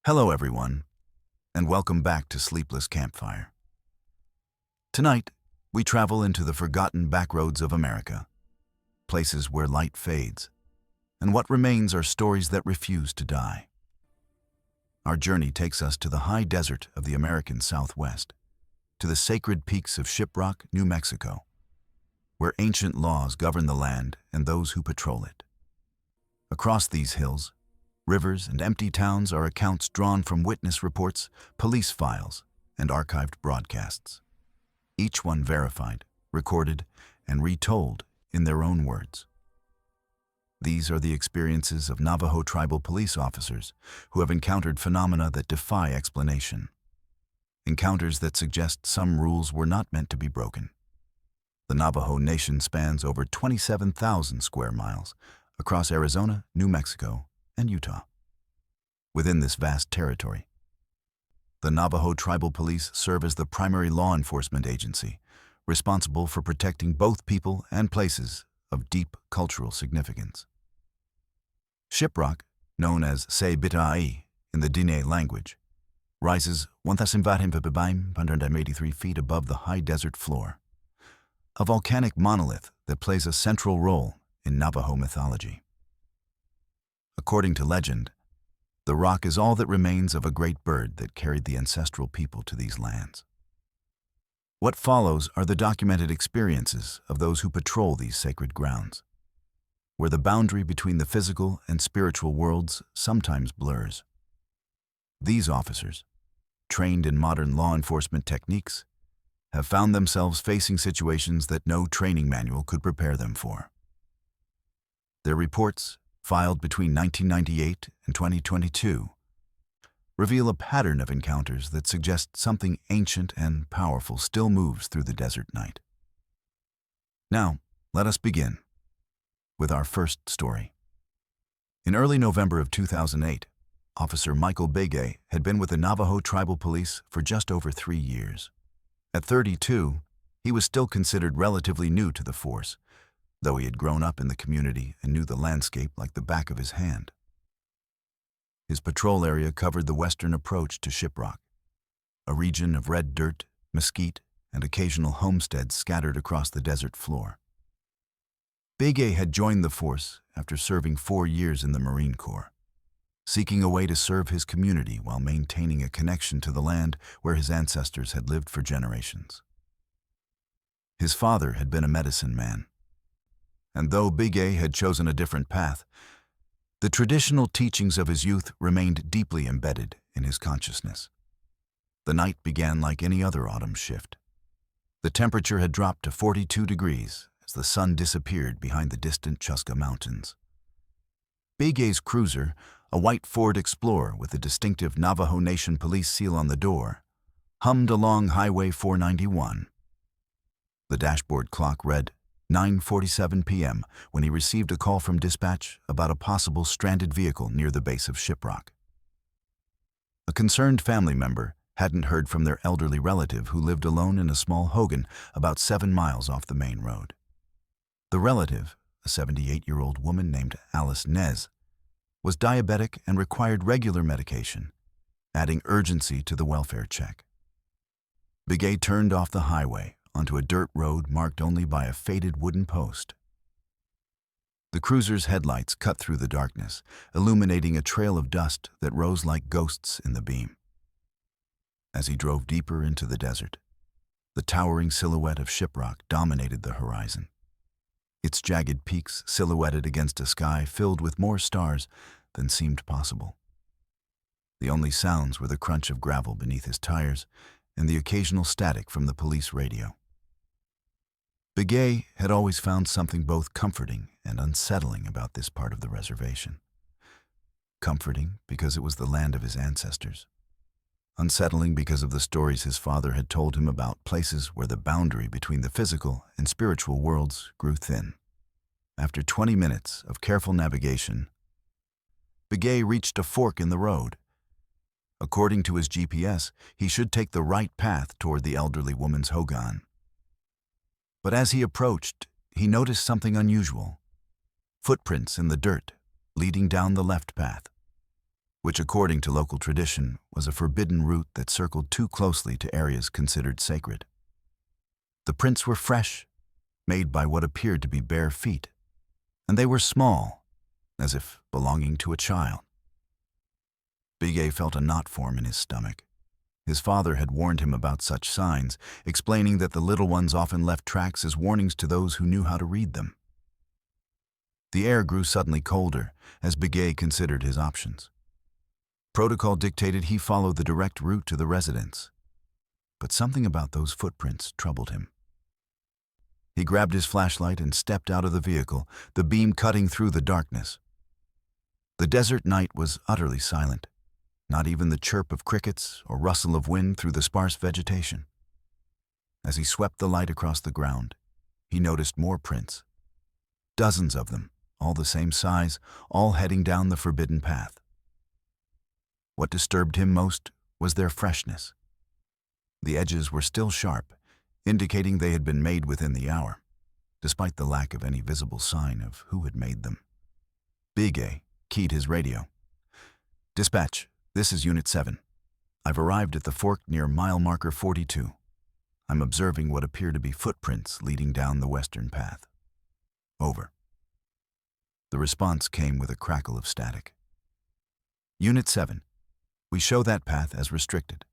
Hello everyone, and welcome back to Sleepless Campfire. Tonight, we travel into the forgotten backroads of America, places where light fades, and what remains are stories that refuse to die. Our journey takes us to the high desert of the American Southwest, to the sacred peaks of Shiprock, New Mexico, where ancient laws govern the land and those who patrol it. Across these hills, rivers, and empty towns are accounts drawn from witness reports, police files, and archived broadcasts. Each one verified, recorded, and retold in their own words. These are the experiences of Navajo Tribal Police officers who have encountered phenomena that defy explanation. Encounters that suggest some rules were not meant to be broken. The Navajo Nation spans over 27,000 square miles across Arizona, New Mexico, and Utah. Within this vast territory, the Navajo Tribal Police serve as the primary law enforcement agency, responsible for protecting both people and places of deep cultural significance. Shiprock, known as Se Bitai in the Diné language, rises 1,583 feet above the high desert floor, a volcanic monolith that plays a central role in Navajo mythology. According to legend, the rock is all that remains of a great bird that carried the ancestral people to these lands. What follows are the documented experiences of those who patrol these sacred grounds, where the boundary between the physical and spiritual worlds sometimes blurs. These officers, trained in modern law enforcement techniques, have found themselves facing situations that no training manual could prepare them for. Their reports, filed between 1998 and 2022, reveal a pattern of encounters that suggest something ancient and powerful still moves through the desert night. Now, let us begin with our first story. In early November of 2008, Officer Michael Begay had been with the Navajo Tribal Police for just over 3 years. At 32, he was still considered relatively new to the force, though he had grown up in the community and knew the landscape like the back of his hand. His patrol area covered the western approach to Shiprock, a region of red dirt, mesquite, and occasional homesteads scattered across the desert floor. Begay had joined the force after serving 4 years in the Marine Corps, seeking a way to serve his community while maintaining a connection to the land where his ancestors had lived for generations. His father had been a medicine man, and though Begay had chosen a different path, the traditional teachings of his youth remained deeply embedded in his consciousness. The night began like any other autumn shift. The temperature had dropped to 42 degrees as the sun disappeared behind the distant Chuska Mountains. Begay's cruiser, a white Ford Explorer with the distinctive Navajo Nation police seal on the door, hummed along Highway 491. The dashboard clock read 9:47 p.m. when he received a call from dispatch about a possible stranded vehicle near the base of Shiprock. A concerned family member hadn't heard from their elderly relative who lived alone in a small hogan about 7 miles off the main road. The relative, a 78-year-old woman named Alice Nez, was diabetic and required regular medication, adding urgency to the welfare check. Begay turned off the highway onto a dirt road marked only by a faded wooden post. The cruiser's headlights cut through the darkness, illuminating a trail of dust that rose like ghosts in the beam. As he drove deeper into the desert, the towering silhouette of Shiprock dominated the horizon, its jagged peaks silhouetted against a sky filled with more stars than seemed possible. The only sounds were the crunch of gravel beneath his tires and the occasional static from the police radio. Begay had always found something both comforting and unsettling about this part of the reservation. Comforting because it was the land of his ancestors. Unsettling because of the stories his father had told him about places where the boundary between the physical and spiritual worlds grew thin. After 20 minutes of careful navigation, Begay reached a fork in the road. According to his GPS, he should take the right path toward the elderly woman's hogan. But as he approached, he noticed something unusual. Footprints in the dirt, leading down the left path. which according to local tradition was a forbidden route that circled too closely to areas considered sacred. The prints were fresh, made by what appeared to be bare feet, and they were small, as if belonging to a child. Big A felt a knot form in his stomach. His father had warned him about such signs, explaining that the little ones often left tracks as warnings to those who knew how to read them. The air grew suddenly colder as Big A considered his options. Protocol dictated he follow the direct route to the residence, but something about those footprints troubled him. He grabbed his flashlight and stepped out of the vehicle, the beam cutting through the darkness. The desert night was utterly silent, not even the chirp of crickets or rustle of wind through the sparse vegetation. As he swept the light across the ground, he noticed more prints. Dozens of them, all the same size, all heading down the forbidden path. What disturbed him most was their freshness. The edges were still sharp, indicating they had been made within the hour, despite the lack of any visible sign of who had made them. Big A keyed his radio. "Dispatch, this is Unit 7. I've arrived at the fork near mile marker 42. I'm observing what appear to be footprints leading down the western path. Over." The response came with a crackle of static. "Unit 7, we show that path as restricted.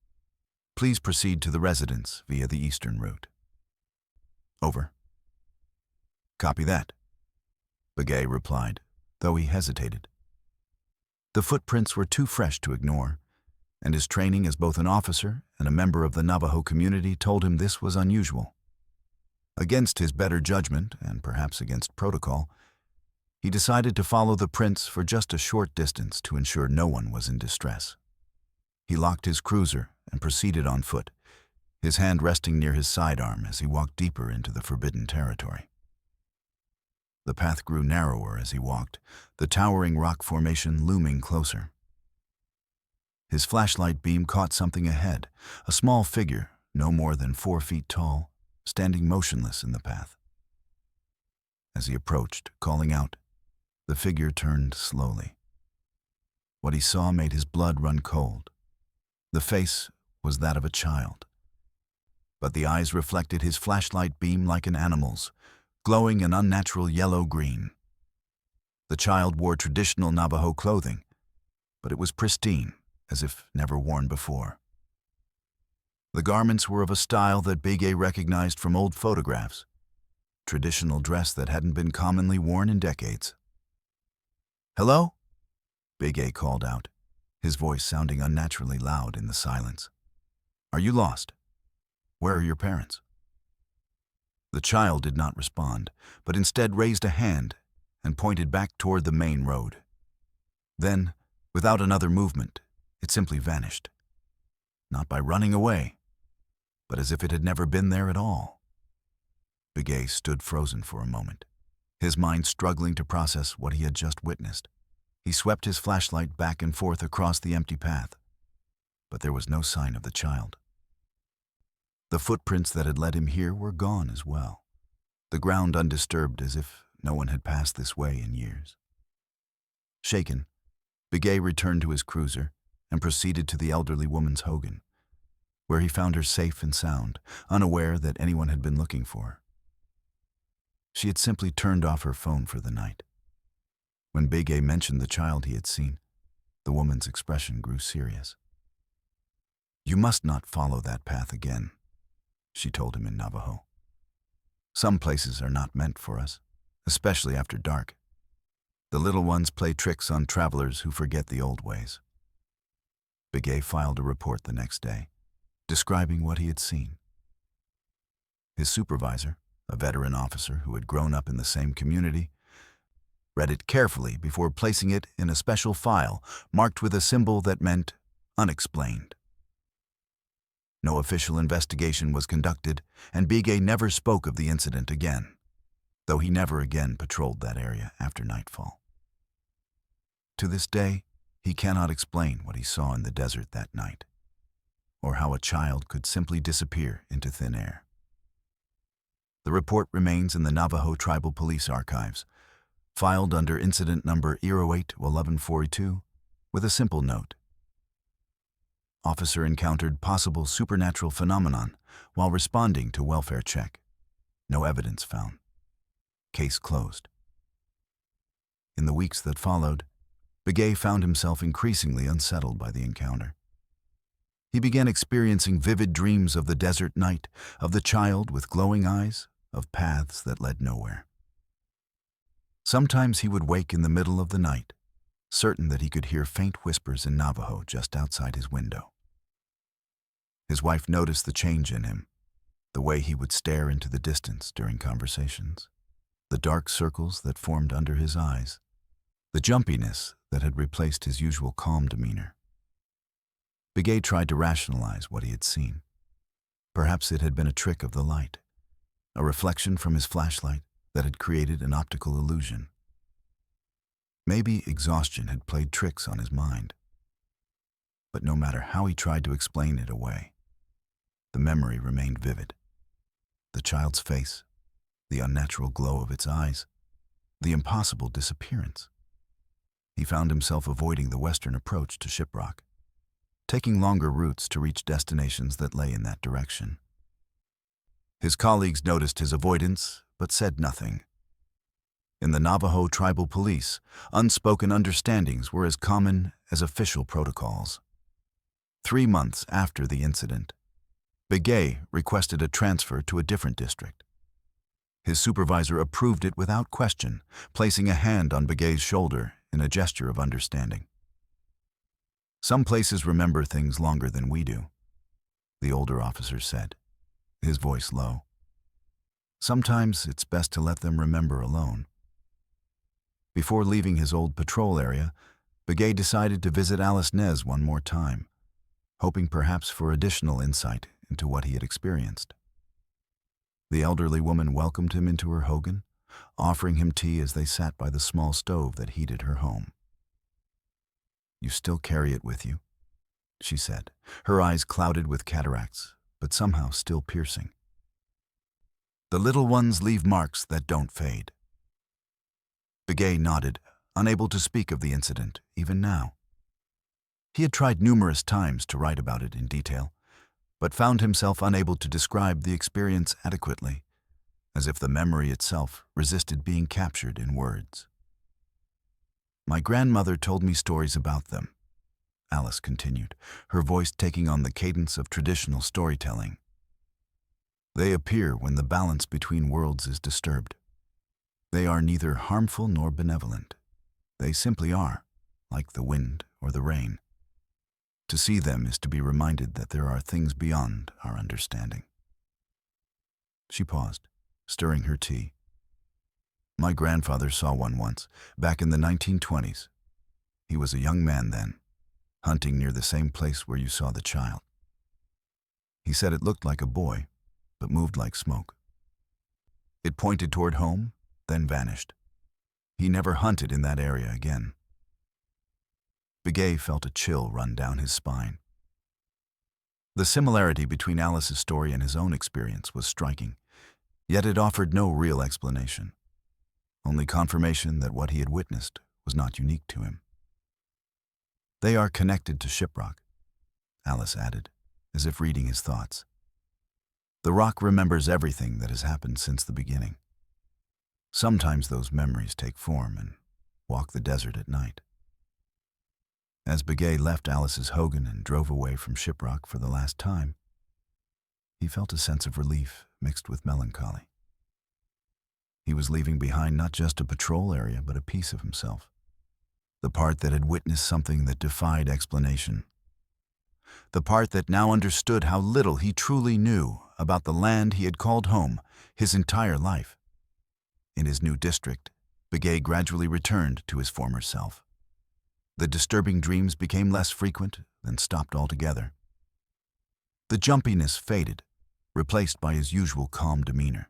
Please proceed to the residence via the eastern route." Over. "Copy that," Begay replied, though he hesitated. The footprints were too fresh to ignore, and his training as both an officer and a member of the Navajo community told him this was unusual. Against his better judgment, and perhaps against protocol, he decided to follow the prints for just a short distance to ensure no one was in distress. He locked his cruiser and proceeded on foot, his hand resting near his sidearm as he walked deeper into the forbidden territory. The path grew narrower as he walked, the towering rock formation looming closer. His flashlight beam caught something ahead, a small figure, no more than 4 feet tall, standing motionless in the path. As he approached, calling out, the figure turned slowly. What he saw made his blood run cold. The face was that of a child, but the eyes reflected his flashlight beam like an animal's, glowing an unnatural yellow-green. The child wore traditional Navajo clothing, but it was pristine, as if never worn before. The garments were of a style that Big A recognized from old photographs, traditional dress that hadn't been commonly worn in decades. "Hello?" Big A called out, his voice sounding unnaturally loud in the silence. "Are you lost? Where are your parents?" The child did not respond, but instead raised a hand and pointed back toward the main road. Then, without another movement, it simply vanished. Not by running away, but as if it had never been there at all. Big A stood frozen for a moment, his mind struggling to process what he had just witnessed. He swept his flashlight back and forth across the empty path, but there was no sign of the child. The footprints that had led him here were gone as well, the ground undisturbed as if no one had passed this way in years. Shaken, Big A returned to his cruiser and proceeded to the elderly woman's hogan, where he found her safe and sound, unaware that anyone had been looking for her. She had simply turned off her phone for the night. When Big A mentioned the child he had seen, the woman's expression grew serious. "You must not follow that path again," she told him in Navajo. "Some places are not meant for us, especially after dark. The little ones play tricks on travelers who forget the old ways." Big A filed a report the next day, describing what he had seen. His supervisor, a veteran officer who had grown up in the same community, read it carefully before placing it in a special file marked with a symbol that meant unexplained. No official investigation was conducted, and Big A never spoke of the incident again, though he never again patrolled that area after nightfall. To this day, he cannot explain what he saw in the desert that night, or how a child could simply disappear into thin air. The report remains in the Navajo Tribal Police archives, filed under incident number 08-1142, with a simple note. Officer encountered possible supernatural phenomenon while responding to welfare check. No evidence found. Case closed. In the weeks that followed, Begay found himself increasingly unsettled by the encounter. He began experiencing vivid dreams of the desert night, of the child with glowing eyes, of paths that led nowhere. Sometimes he would wake in the middle of the night, certain that he could hear faint whispers in Navajo just outside his window. His wife noticed the change in him, the way he would stare into the distance during conversations, the dark circles that formed under his eyes, the jumpiness that had replaced his usual calm demeanor. Begay tried to rationalize what he had seen. Perhaps it had been a trick of the light, a reflection from his flashlight that had created an optical illusion. Maybe exhaustion had played tricks on his mind. But no matter how he tried to explain it away, the memory remained vivid. The child's face, the unnatural glow of its eyes, the impossible disappearance. He found himself avoiding the western approach to Shiprock, taking longer routes to reach destinations that lay in that direction. His colleagues noticed his avoidance, but said nothing. In the Navajo Tribal Police, unspoken understandings were as common as official protocols. 3 months after the incident, Begay requested a transfer to a different district. His supervisor approved it without question, placing a hand on Begay's shoulder in a gesture of understanding. "Some places remember things longer than we do," the older officer said, his voice low. "Sometimes it's best to let them remember alone." Before leaving his old patrol area, Begay decided to visit Alice Nez one more time, hoping perhaps for additional insight into what he had experienced. The elderly woman welcomed him into her hogan, offering him tea as they sat by the small stove that heated her home. "You still carry it with you," she said, her eyes clouded with cataracts, but somehow still piercing. "The little ones leave marks that don't fade." Begay nodded, unable to speak of the incident, even now. He had tried numerous times to write about it in detail, but found himself unable to describe the experience adequately, as if the memory itself resisted being captured in words. "My grandmother told me stories about them," Alice continued, her voice taking on the cadence of traditional storytelling. "They appear when the balance between worlds is disturbed. They are neither harmful nor benevolent. They simply are, like the wind or the rain. To see them is to be reminded that there are things beyond our understanding." She paused, stirring her tea. "My grandfather saw one once, back in the 1920s. He was a young man then, hunting near the same place where you saw the child. He said it looked like a boy, but moved like smoke. It pointed toward home, then vanished. He never hunted in that area again." Begay felt a chill run down his spine. The similarity between Alice's story and his own experience was striking, yet it offered no real explanation, only confirmation that what he had witnessed was not unique to him. "They are connected to Shiprock," Alice added, as if reading his thoughts. "The rock remembers everything that has happened since the beginning. Sometimes those memories take form and walk the desert at night." As Begay left Alice's hogan and drove away from Shiprock for the last time, he felt a sense of relief mixed with melancholy. He was leaving behind not just a patrol area, but a piece of himself, the part that had witnessed something that defied explanation, the part that now understood how little he truly knew about the land he had called home his entire life. In his new district, Begay gradually returned to his former self. The disturbing dreams became less frequent, then stopped altogether. The jumpiness faded, replaced by his usual calm demeanor.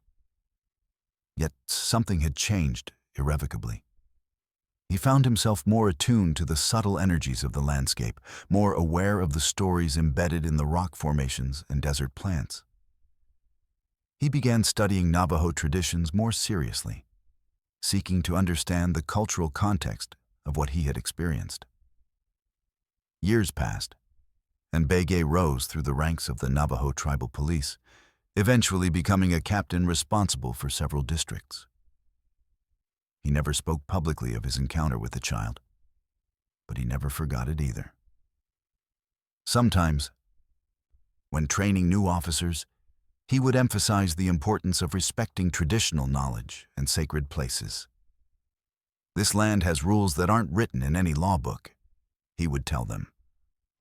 Yet something had changed irrevocably. He found himself more attuned to the subtle energies of the landscape, more aware of the stories embedded in the rock formations and desert plants. He began studying Navajo traditions more seriously, seeking to understand the cultural context of what he had experienced. Years passed, and Begay rose through the ranks of the Navajo Tribal Police, eventually becoming a captain responsible for several districts. He never spoke publicly of his encounter with the child, but he never forgot it either. Sometimes, when training new officers, he would emphasize the importance of respecting traditional knowledge and sacred places. "This land has rules that aren't written in any law book," he would tell them.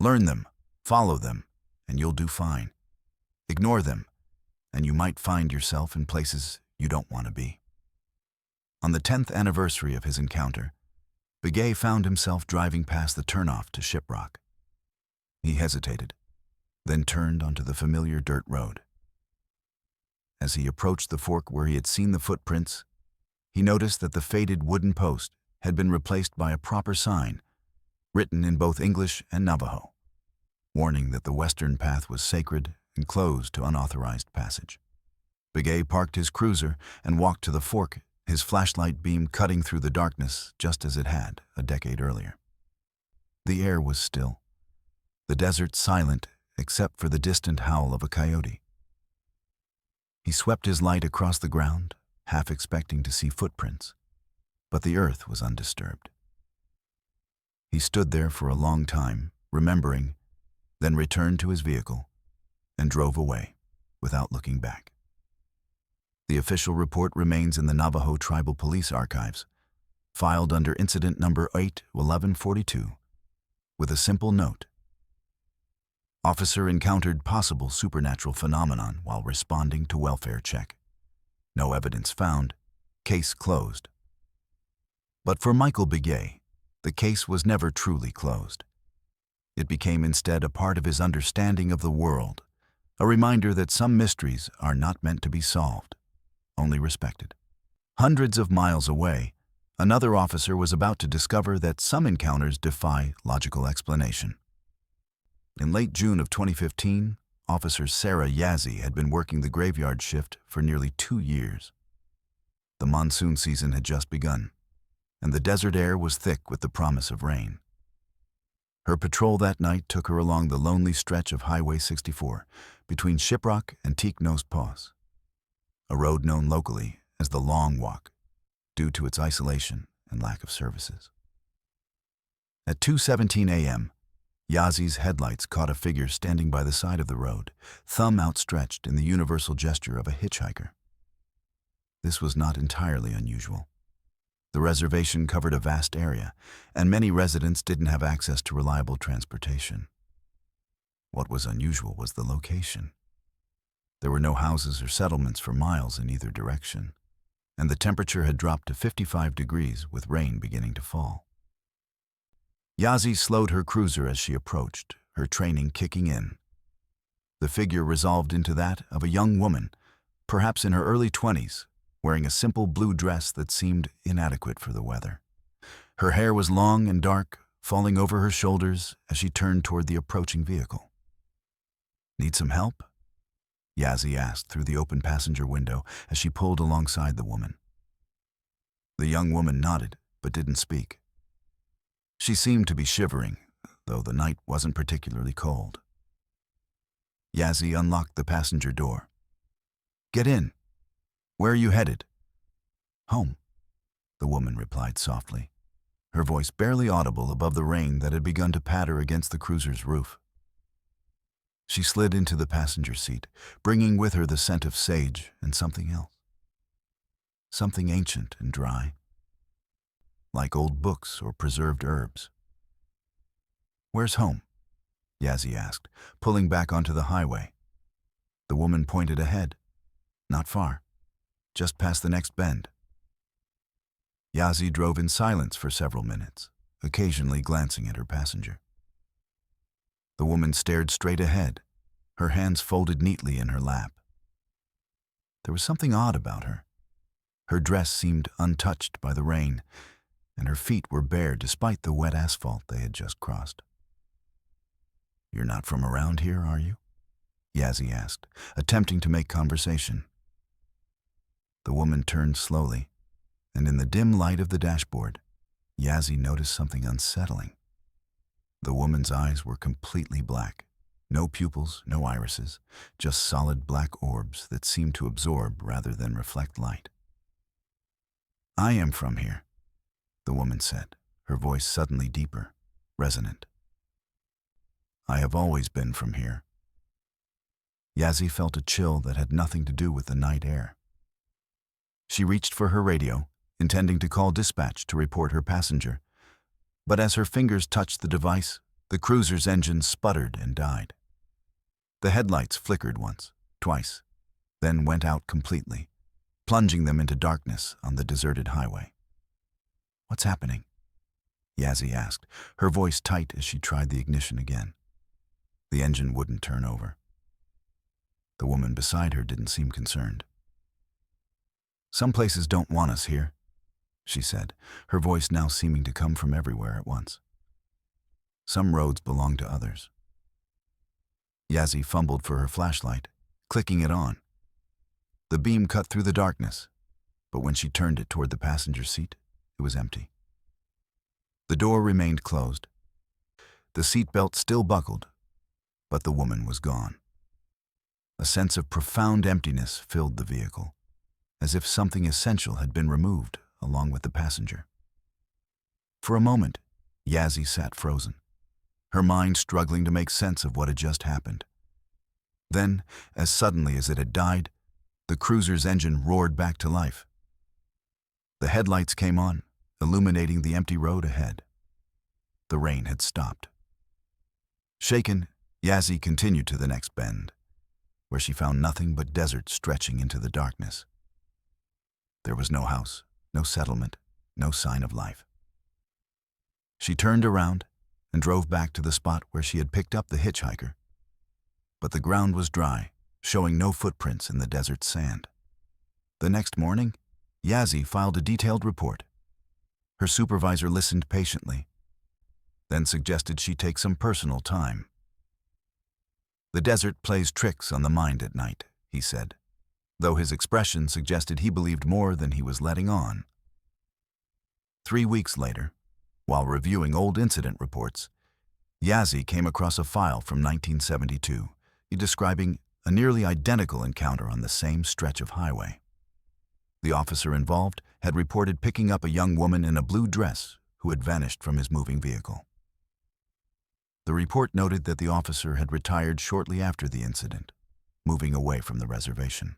"Learn them, follow them, and you'll do fine. Ignore them, and you might find yourself in places you don't want to be." On the 10th anniversary of his encounter, Begay found himself driving past the turnoff to Shiprock. He hesitated, then turned onto the familiar dirt road. As he approached the fork where he had seen the footprints, he noticed that the faded wooden post had been replaced by a proper sign, written in both English and Navajo, warning that the western path was sacred and closed to unauthorized passage. Begay parked his cruiser and walked to the fork, his flashlight beam cutting through the darkness just as it had a decade earlier. The air was still, the desert silent except for the distant howl of a coyote. He swept his light across the ground, half expecting to see footprints, but the earth was undisturbed. He stood there for a long time, remembering, then returned to his vehicle and drove away without looking back. The official report remains in the Navajo Tribal Police archives, filed under incident number 8-1142, with a simple note: "Officer encountered possible supernatural phenomenon while responding to welfare check. No evidence found. Case closed." But for Michael Begay, the case was never truly closed. It became instead a part of his understanding of the world, a reminder that some mysteries are not meant to be solved, only respected. Hundreds of miles away, another officer was about to discover that some encounters defy logical explanation. In late June of 2015, Officer Sarah Yazzie had been working the graveyard shift for nearly 2 years. The monsoon season had just begun, and the desert air was thick with the promise of rain. Her patrol that night took her along the lonely stretch of Highway 64 between Shiprock and Teak-Nose Pass, a road known locally as the Long Walk due to its isolation and lack of services. At 2:17 a.m., Yazzie's headlights caught a figure standing by the side of the road, thumb outstretched in the universal gesture of a hitchhiker. This was not entirely unusual. The reservation covered a vast area, and many residents didn't have access to reliable transportation. What was unusual was the location. There were no houses or settlements for miles in either direction, and the temperature had dropped to 55 degrees with rain beginning to fall. Yazzie slowed her cruiser as she approached, her training kicking in. The figure resolved into that of a young woman, perhaps in her early 20s, wearing a simple blue dress that seemed inadequate for the weather. Her hair was long and dark, falling over her shoulders as she turned toward the approaching vehicle. "Need some help?" Yazzie asked through the open passenger window as she pulled alongside the woman. The young woman nodded, but didn't speak. She seemed to be shivering, though the night wasn't particularly cold. Yazzie unlocked the passenger door. "Get in. Where are you headed?" "Home," the woman replied softly, her voice barely audible above the rain that had begun to patter against the cruiser's roof. She slid into the passenger seat, bringing with her the scent of sage and something else. Something ancient and dry, like old books or preserved herbs. "Where's home?" Yazzie asked, pulling back onto the highway. The woman pointed ahead. "Not far. Just past the next bend." Yazzie drove in silence for several minutes, occasionally glancing at her passenger. The woman stared straight ahead, her hands folded neatly in her lap. There was something odd about her. Her dress seemed untouched by the rain, and her feet were bare despite the wet asphalt they had just crossed. "You're not from around here, are you?" Yazzie asked, attempting to make conversation. The woman turned slowly, and in the dim light of the dashboard, Yazzie noticed something unsettling. The woman's eyes were completely black. No pupils, no irises, just solid black orbs that seemed to absorb rather than reflect light. "I am from here," the woman said, her voice suddenly deeper, resonant. "I have always been from here." Yazzie felt a chill that had nothing to do with the night air. She reached for her radio, intending to call dispatch to report her passenger, but as her fingers touched the device, the cruiser's engine sputtered and died. The headlights flickered once, twice, then went out completely, plunging them into darkness on the deserted highway. "What's happening?" Yazzie asked, her voice tight as she tried the ignition again. The engine wouldn't turn over. The woman beside her didn't seem concerned. "Some places don't want us here," she said, her voice now seeming to come from everywhere at once. "Some roads belong to others." Yazzie fumbled for her flashlight, clicking it on. The beam cut through the darkness, but when she turned it toward the passenger seat, it was empty. The door remained closed. The seatbelt still buckled, but the woman was gone. A sense of profound emptiness filled the vehicle, as if something essential had been removed along with the passenger. For a moment, Yazzie sat frozen, her mind struggling to make sense of what had just happened. Then, as suddenly as it had died, the cruiser's engine roared back to life. The headlights came on, illuminating the empty road ahead. The rain had stopped. Shaken, Yazzie continued to the next bend, where she found nothing but desert stretching into the darkness. There was no house, no settlement, no sign of life. She turned around and drove back to the spot where she had picked up the hitchhiker. But the ground was dry, showing no footprints in the desert sand. The next morning, Yazzie filed a detailed report. Her supervisor listened patiently, then suggested she take some personal time. "The desert plays tricks on the mind at night," he said, though his expression suggested he believed more than he was letting on. 3 weeks later, while reviewing old incident reports, Yazzie came across a file from 1972 describing a nearly identical encounter on the same stretch of highway. The officer involved had reported picking up a young woman in a blue dress who had vanished from his moving vehicle. The report noted that the officer had retired shortly after the incident, moving away from the reservation.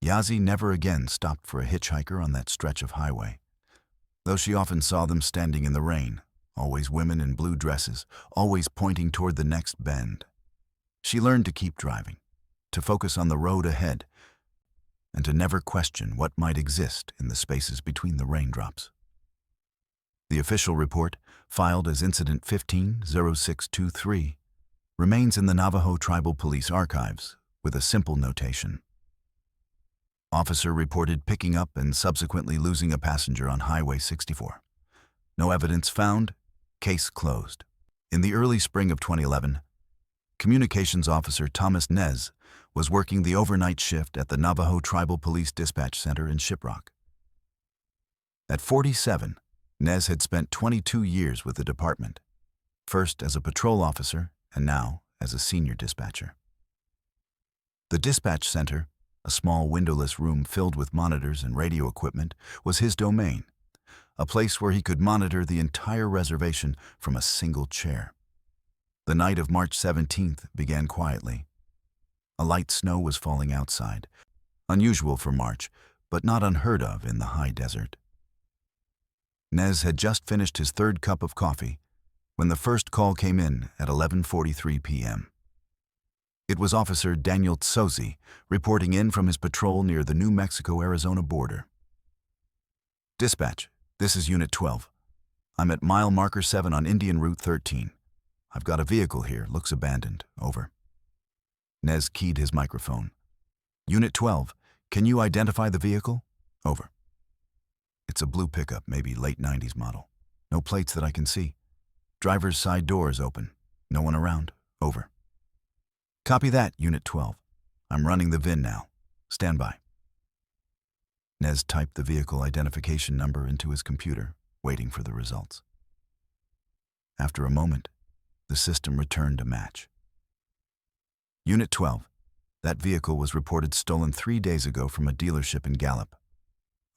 Yazzie never again stopped for a hitchhiker on that stretch of highway, though she often saw them standing in the rain, always women in blue dresses, always pointing toward the next bend. She learned to keep driving, to focus on the road ahead, and to never question what might exist in the spaces between the raindrops. The official report, filed as Incident 15-0623, remains in the Navajo Tribal Police archives with a simple notation. Officer reported picking up and subsequently losing a passenger on Highway 64. No evidence found. Case closed. In the early spring of 2011, Communications Officer Thomas Nez was working the overnight shift at the Navajo Tribal Police Dispatch Center in Shiprock. At 47, Nez had spent 22 years with the department, first as a patrol officer and now as a senior dispatcher. The dispatch center, a small windowless room filled with monitors and radio equipment, was his domain, a place where he could monitor the entire reservation from a single chair. The night of March 17th began quietly. A light snow was falling outside, unusual for March, but not unheard of in the high desert. Nez had just finished his third cup of coffee when the first call came in at 11:43 p.m. It was Officer Daniel Tsozi reporting in from his patrol near the New Mexico-Arizona border. "Dispatch, this is Unit 12. I'm at mile marker 7 on Indian Route 13. I've got a vehicle here, looks abandoned. Over." Nez keyed his microphone. "Unit 12, can you identify the vehicle? Over." "It's a blue pickup, maybe late 90s model. No plates that I can see. Driver's side door is open. No one around. Over." "Copy that, Unit 12. I'm running the VIN now. Stand by." Nez typed the vehicle identification number into his computer, waiting for the results. After a moment, the system returned a match. Unit 12. That vehicle was reported stolen 3 days ago from a dealership in Gallup.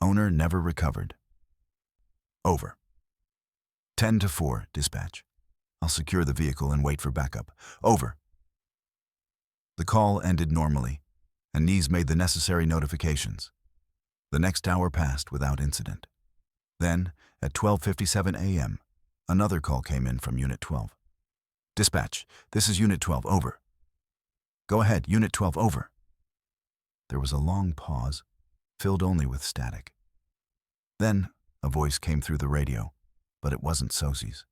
Owner never recovered. Over. 10-4, dispatch. I'll secure the vehicle and wait for backup. Over. The call ended normally, and Nees made the necessary notifications. The next hour passed without incident. Then, at 12:57 a.m., another call came in from Unit 12. Dispatch, this is Unit 12, over. Go ahead, Unit 12, over. There was a long pause, filled only with static. Then, a voice came through the radio, but it wasn't Sosie's.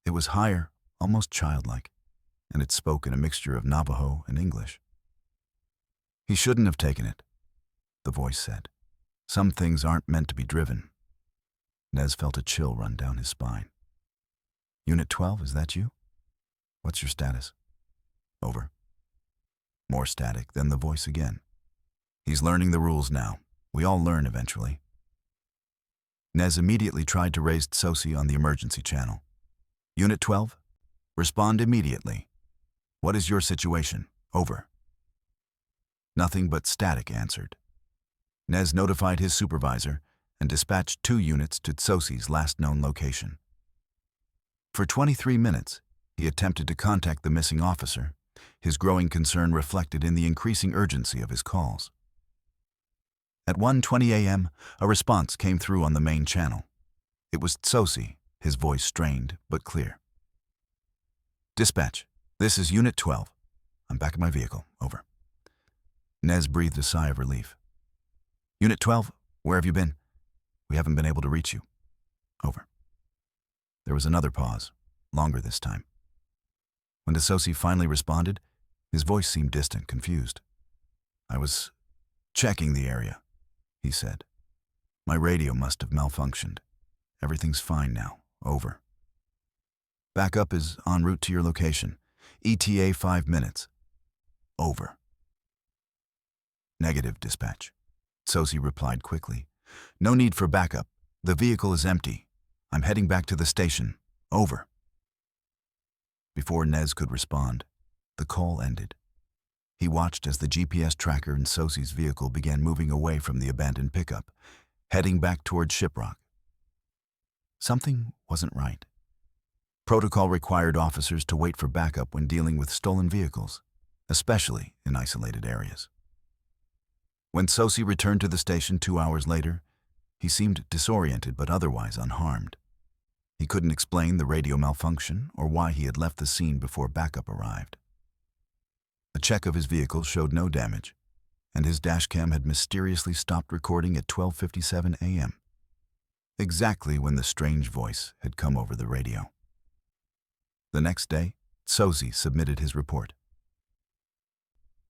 It was higher, almost childlike, and it spoke in a mixture of Navajo and English. He shouldn't have taken it, the voice said. Some things aren't meant to be driven. Nez felt a chill run down his spine. Unit 12, is that you? What's your status? Over. More static, then the voice again. He's learning the rules now. We all learn eventually. Nez immediately tried to raise Sosie on the emergency channel. Unit 12, respond immediately. What is your situation? Over. Nothing but static answered. Nez notified his supervisor and dispatched 2 units to Sosie's last known location. For 23 minutes, he attempted to contact the missing officer, his growing concern reflected in the increasing urgency of his calls. At 1:20 a.m., a response came through on the main channel. It was Sosie, his voice strained but clear. Dispatch, this is Unit 12. I'm back at my vehicle. Over. Nez breathed a sigh of relief. Unit 12, where have you been? We haven't been able to reach you. Over. There was another pause, longer this time. When Sosie finally responded, his voice seemed distant, confused. I was checking the area, he said. My radio must have malfunctioned. Everything's fine now. Over. Backup is en route to your location. ETA 5 minutes. Over. Negative, dispatch. Sosie replied quickly. No need for backup. The vehicle is empty. I'm heading back to the station. Over. Before Nez could respond, the call ended. He watched as the GPS tracker in Sosie's vehicle began moving away from the abandoned pickup, heading back toward Shiprock. Something wasn't right. Protocol required officers to wait for backup when dealing with stolen vehicles, especially in isolated areas. When Sosie returned to the station 2 hours later, he seemed disoriented but otherwise unharmed. He couldn't explain the radio malfunction or why he had left the scene before backup arrived. A check of his vehicle showed no damage, and his dashcam had mysteriously stopped recording at 12:57 a.m., exactly when the strange voice had come over the radio. The next day, Sosie submitted his report.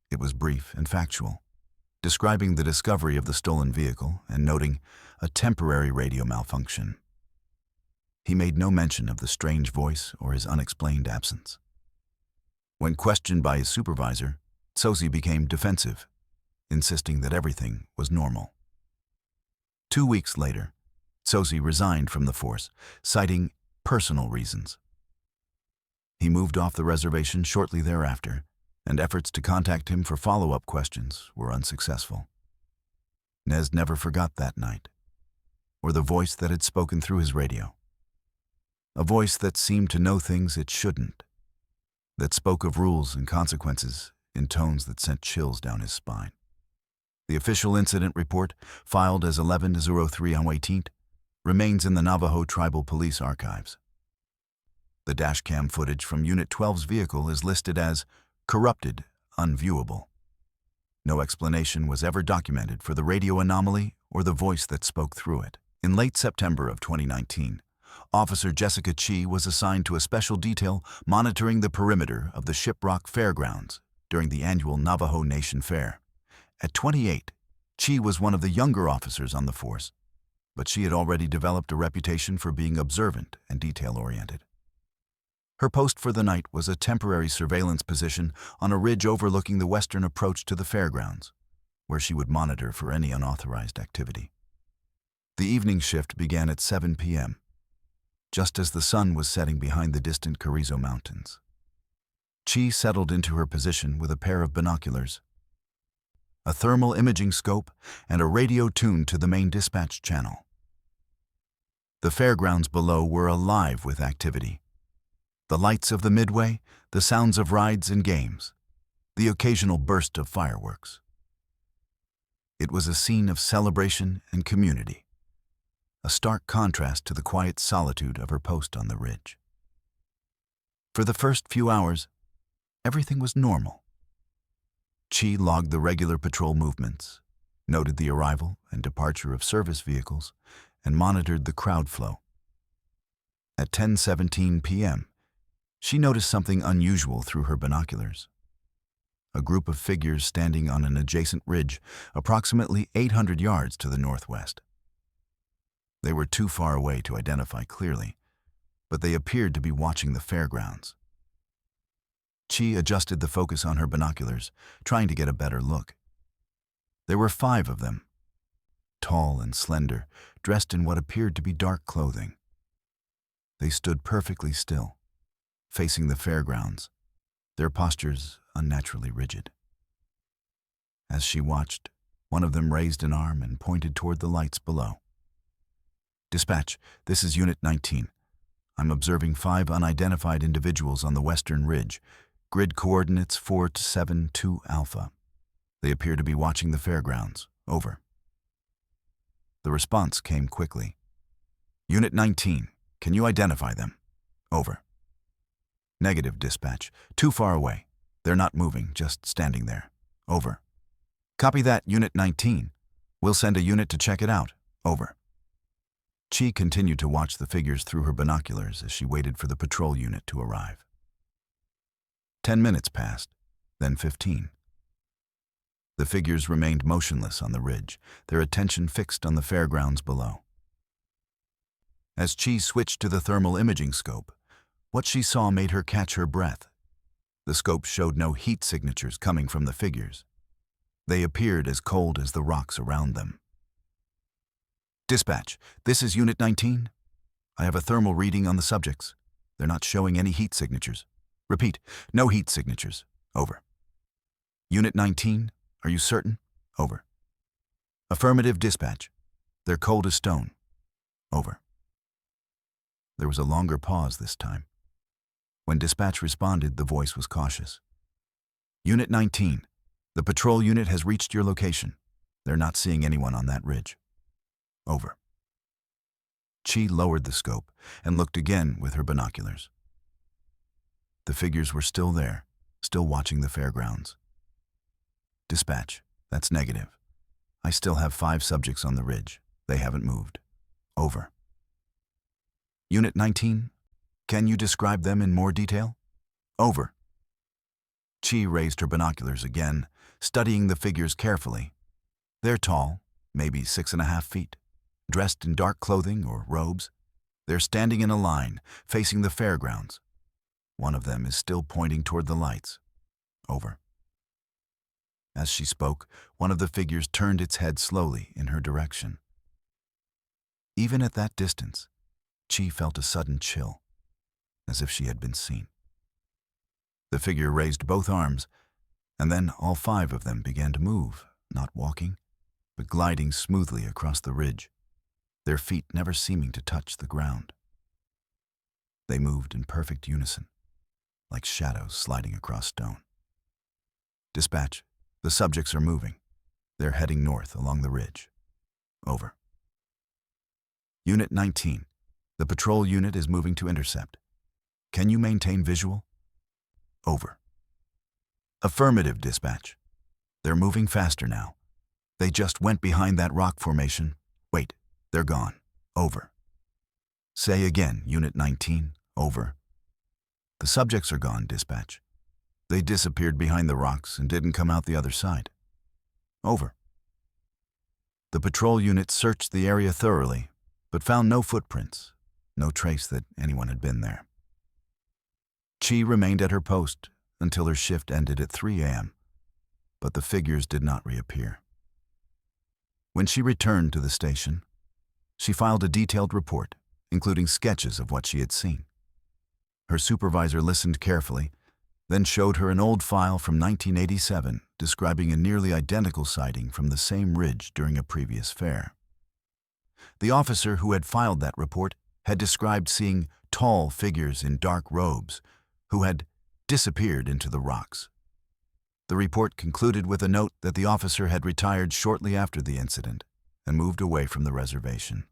It was brief and factual, describing the discovery of the stolen vehicle and noting a temporary radio malfunction. He made no mention of the strange voice or his unexplained absence. When questioned by his supervisor, Sosie became defensive, insisting that everything was normal. 2 weeks later, Sosie resigned from the force, citing personal reasons. He moved off the reservation shortly thereafter, and efforts to contact him for follow-up questions were unsuccessful. Nez never forgot that night, or the voice that had spoken through his radio. A voice that seemed to know things it shouldn't, that spoke of rules and consequences in tones that sent chills down his spine. The official incident report, filed as 11/03 on 18th, remains in the Navajo Tribal Police archives. The dashcam footage from Unit 12's vehicle is listed as corrupted, unviewable. No explanation was ever documented for the radio anomaly or the voice that spoke through it. In late September of 2019, Officer Jessica Chi was assigned to a special detail monitoring the perimeter of the Shiprock Fairgrounds during the annual Navajo Nation Fair. At 28, Chi was one of the younger officers on the force, but she had already developed a reputation for being observant and detail-oriented. Her post for the night was a temporary surveillance position on a ridge overlooking the western approach to the fairgrounds, where she would monitor for any unauthorized activity. The evening shift began at 7 p.m. just as the sun was setting behind the distant Carrizo Mountains. Chi settled into her position with a pair of binoculars, a thermal imaging scope, and a radio tuned to the main dispatch channel. The fairgrounds below were alive with activity. The lights of the midway, the sounds of rides and games, the occasional burst of fireworks. It was a scene of celebration and community, a stark contrast to the quiet solitude of her post on the ridge. For the first few hours, everything was normal. Chi logged the regular patrol movements, noted the arrival and departure of service vehicles, and monitored the crowd flow. At 10:17 p.m., she noticed something unusual through her binoculars. A group of figures standing on an adjacent ridge, approximately 800 yards to the northwest. They were too far away to identify clearly, but they appeared to be watching the fairgrounds. Chi adjusted the focus on her binoculars, trying to get a better look. There were 5 of them, tall and slender, dressed in what appeared to be dark clothing. They stood perfectly still, facing the fairgrounds, their postures unnaturally rigid. As she watched, one of them raised an arm and pointed toward the lights below. "Dispatch, this is Unit 19. I'm observing 5 unidentified individuals on the western ridge. Grid coordinates 472 Alpha. They appear to be watching the fairgrounds. Over." The response came quickly. "Unit 19, can you identify them? Over." "Negative, dispatch. Too far away. They're not moving, just standing there. Over." "Copy that, Unit 19. We'll send a unit to check it out. Over." Chi continued to watch the figures through her binoculars as she waited for the patrol unit to arrive. 10 minutes passed, then 15. The figures remained motionless on the ridge, their attention fixed on the fairgrounds below. As Chi switched to the thermal imaging scope, what she saw made her catch her breath. The scope showed no heat signatures coming from the figures. They appeared as cold as the rocks around them. "Dispatch, this is Unit 19. I have a thermal reading on the subjects. They're not showing any heat signatures. Repeat, no heat signatures. Over." "Unit 19, are you certain? Over." "Affirmative, dispatch. They're cold as stone. Over." There was a longer pause this time. When dispatch responded, the voice was cautious. "Unit 19, the patrol unit has reached your location. They're not seeing anyone on that ridge. Over." Chi lowered the scope and looked again with her binoculars. The figures were still there, still watching the fairgrounds. "Dispatch, that's negative. I still have 5 subjects on the ridge. They haven't moved. Over." "Unit 19, can you describe them in more detail? Over." Chi raised her binoculars again, studying the figures carefully. They're tall, maybe 6.5 feet, dressed in dark clothing or robes. They're standing in a line, facing the fairgrounds. One of them is still pointing toward the lights. Over. As she spoke, one of the figures turned its head slowly in her direction. Even at that distance, Chi felt a sudden chill, as if she had been seen. The figure raised both arms, and then all 5 of them began to move, not walking, but gliding smoothly across the ridge, their feet never seeming to touch the ground. They moved in perfect unison, like shadows sliding across stone. "Dispatch, the subjects are moving. They're heading north along the ridge. Over." "Unit 19, the patrol unit is moving to intercept. Can you maintain visual? Over." "Affirmative, dispatch. They're moving faster now. They just went behind that rock formation. Wait, they're gone. Over." "Say again, Unit 19. Over." "The subjects are gone, dispatch. They disappeared behind the rocks and didn't come out the other side. Over." The patrol unit searched the area thoroughly, but found no footprints, no trace that anyone had been there. Chi remained at her post until her shift ended at 3 a.m., but the figures did not reappear. When she returned to the station, she filed a detailed report, including sketches of what she had seen. Her supervisor listened carefully, then showed her an old file from 1987 describing a nearly identical sighting from the same ridge during a previous fair. The officer who had filed that report had described seeing tall figures in dark robes who had disappeared into the rocks. The report concluded with a note that the officer had retired shortly after the incident and moved away from the reservation.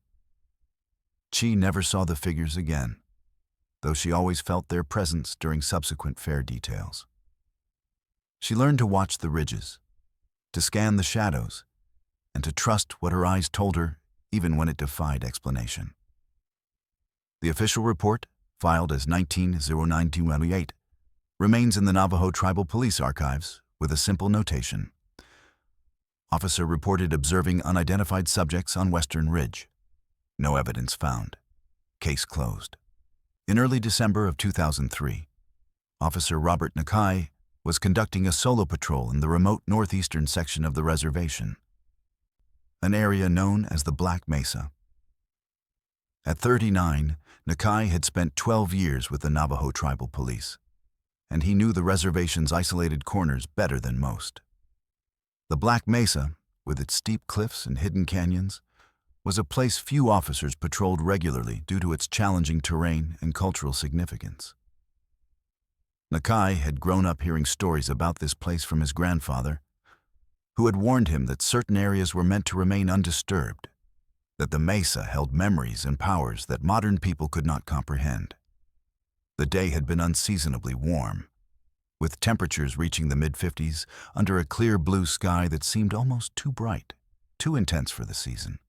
Chi never saw the figures again, though she always felt their presence during subsequent fair details. She learned to watch the ridges, to scan the shadows, and to trust what her eyes told her even when it defied explanation. The official report, filed as 19-09-2008, remains in the Navajo Tribal Police archives with a simple notation. Officer reported observing unidentified subjects on Western Ridge. No evidence found. Case closed. In early December of 2003, Officer Robert Nakai was conducting a solo patrol in the remote northeastern section of the reservation, an area known as the Black Mesa. At 39, Nakai had spent 12 years with the Navajo Tribal Police, and he knew the reservation's isolated corners better than most. The Black Mesa, with its steep cliffs and hidden canyons, was a place few officers patrolled regularly due to its challenging terrain and cultural significance. Nakai had grown up hearing stories about this place from his grandfather, who had warned him that certain areas were meant to remain undisturbed, that the mesa held memories and powers that modern people could not comprehend. The day had been unseasonably warm, with temperatures reaching the mid-50s under a clear blue sky that seemed almost too bright, too intense for the season.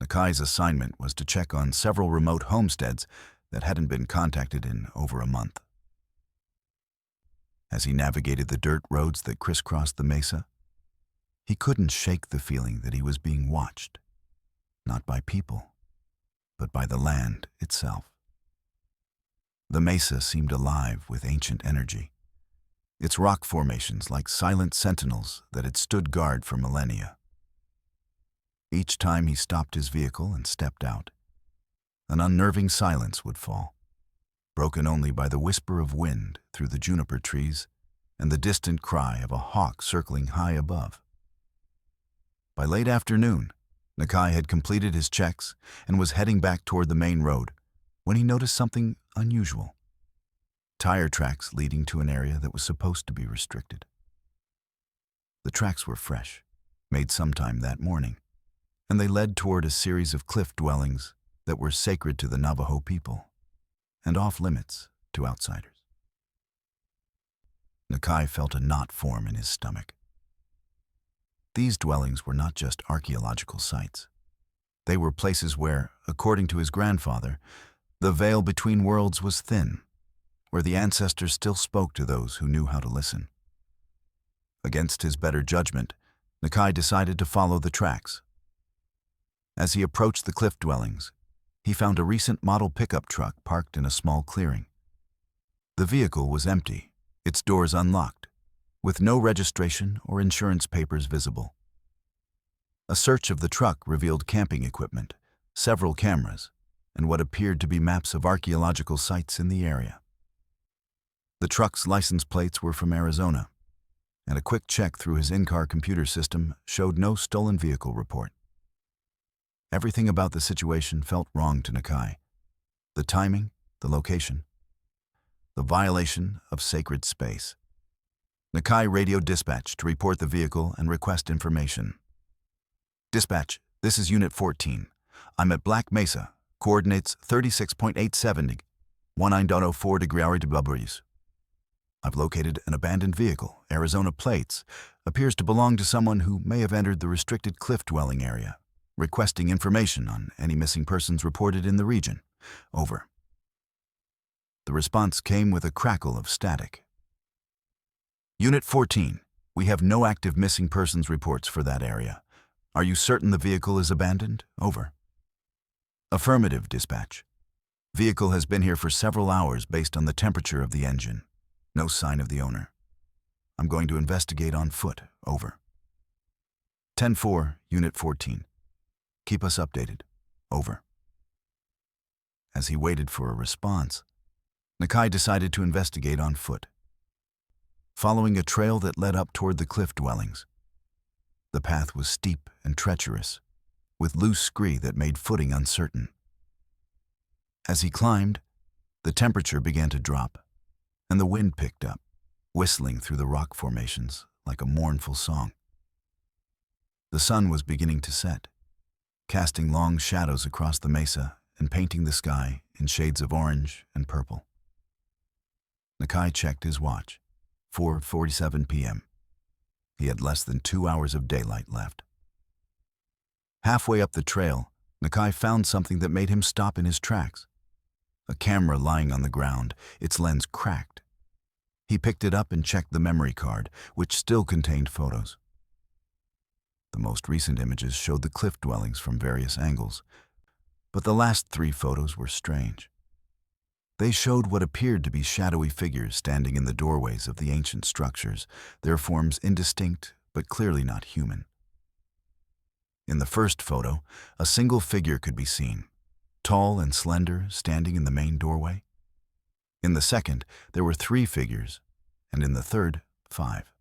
Nakai's assignment was to check on several remote homesteads that hadn't been contacted in over a month. As he navigated the dirt roads that crisscrossed the mesa, he couldn't shake the feeling that he was being watched, not by people, but by the land itself. The mesa seemed alive with ancient energy, its rock formations like silent sentinels that had stood guard for millennia. Each time he stopped his vehicle and stepped out, an unnerving silence would fall, broken only by the whisper of wind through the juniper trees and the distant cry of a hawk circling high above. By late afternoon, Nakai had completed his checks and was heading back toward the main road when he noticed something unusual: tire tracks leading to an area that was supposed to be restricted. The tracks were fresh, made sometime that morning, and they led toward a series of cliff dwellings that were sacred to the Navajo people and off-limits to outsiders. Nakai felt a knot form in his stomach. These dwellings were not just archaeological sites. They were places where, according to his grandfather, the veil between worlds was thin, where the ancestors still spoke to those who knew how to listen. Against his better judgment, Nakai decided to follow the tracks. As he approached the cliff dwellings, he found a recent model pickup truck parked in a small clearing. The vehicle was empty, its doors unlocked, with no registration or insurance papers visible. A search of the truck revealed camping equipment, several cameras, and what appeared to be maps of archaeological sites in the area. The truck's license plates were from Arizona, and a quick check through his in-car computer system showed no stolen vehicle report. Everything about the situation felt wrong to Nakai. The timing, the location, the violation of sacred space. Nakai radioed dispatch to report the vehicle and request information. Dispatch, this is Unit 14. I'm at Black Mesa, coordinates 36.87, 19.04 degrees. I've located an abandoned vehicle, Arizona plates, appears to belong to someone who may have entered the restricted cliff dwelling area, requesting information on any missing persons reported in the region. Over. The response came with a crackle of static. Unit 14, we have no active missing persons reports for that area. Are you certain the vehicle is abandoned? Over. Affirmative, dispatch. Vehicle has been here for several hours based on the temperature of the engine. No sign of the owner. I'm going to investigate on foot. Over. 10-4, Unit 14. Keep us updated. Over. As he waited for a response, Nakai decided to investigate on foot. Following a trail that led up toward the cliff dwellings, the path was steep and treacherous, with loose scree that made footing uncertain. As he climbed, the temperature began to drop, and the wind picked up, whistling through the rock formations like a mournful song. The sun was beginning to set, casting long shadows across the mesa and painting the sky in shades of orange and purple. Nakai checked his watch. 4:47 p.m. He had less than 2 hours of daylight left. Halfway up the trail, Nakai found something that made him stop in his tracks. A camera lying on the ground, its lens cracked. He picked it up and checked the memory card, which still contained photos. The most recent images showed the cliff dwellings from various angles, but the last 3 photos were strange. They showed what appeared to be shadowy figures standing in the doorways of the ancient structures, their forms indistinct but clearly not human. In the first photo, a single figure could be seen, tall and slender, standing in the main doorway. In the second, there were 3 figures, and in the third, 5.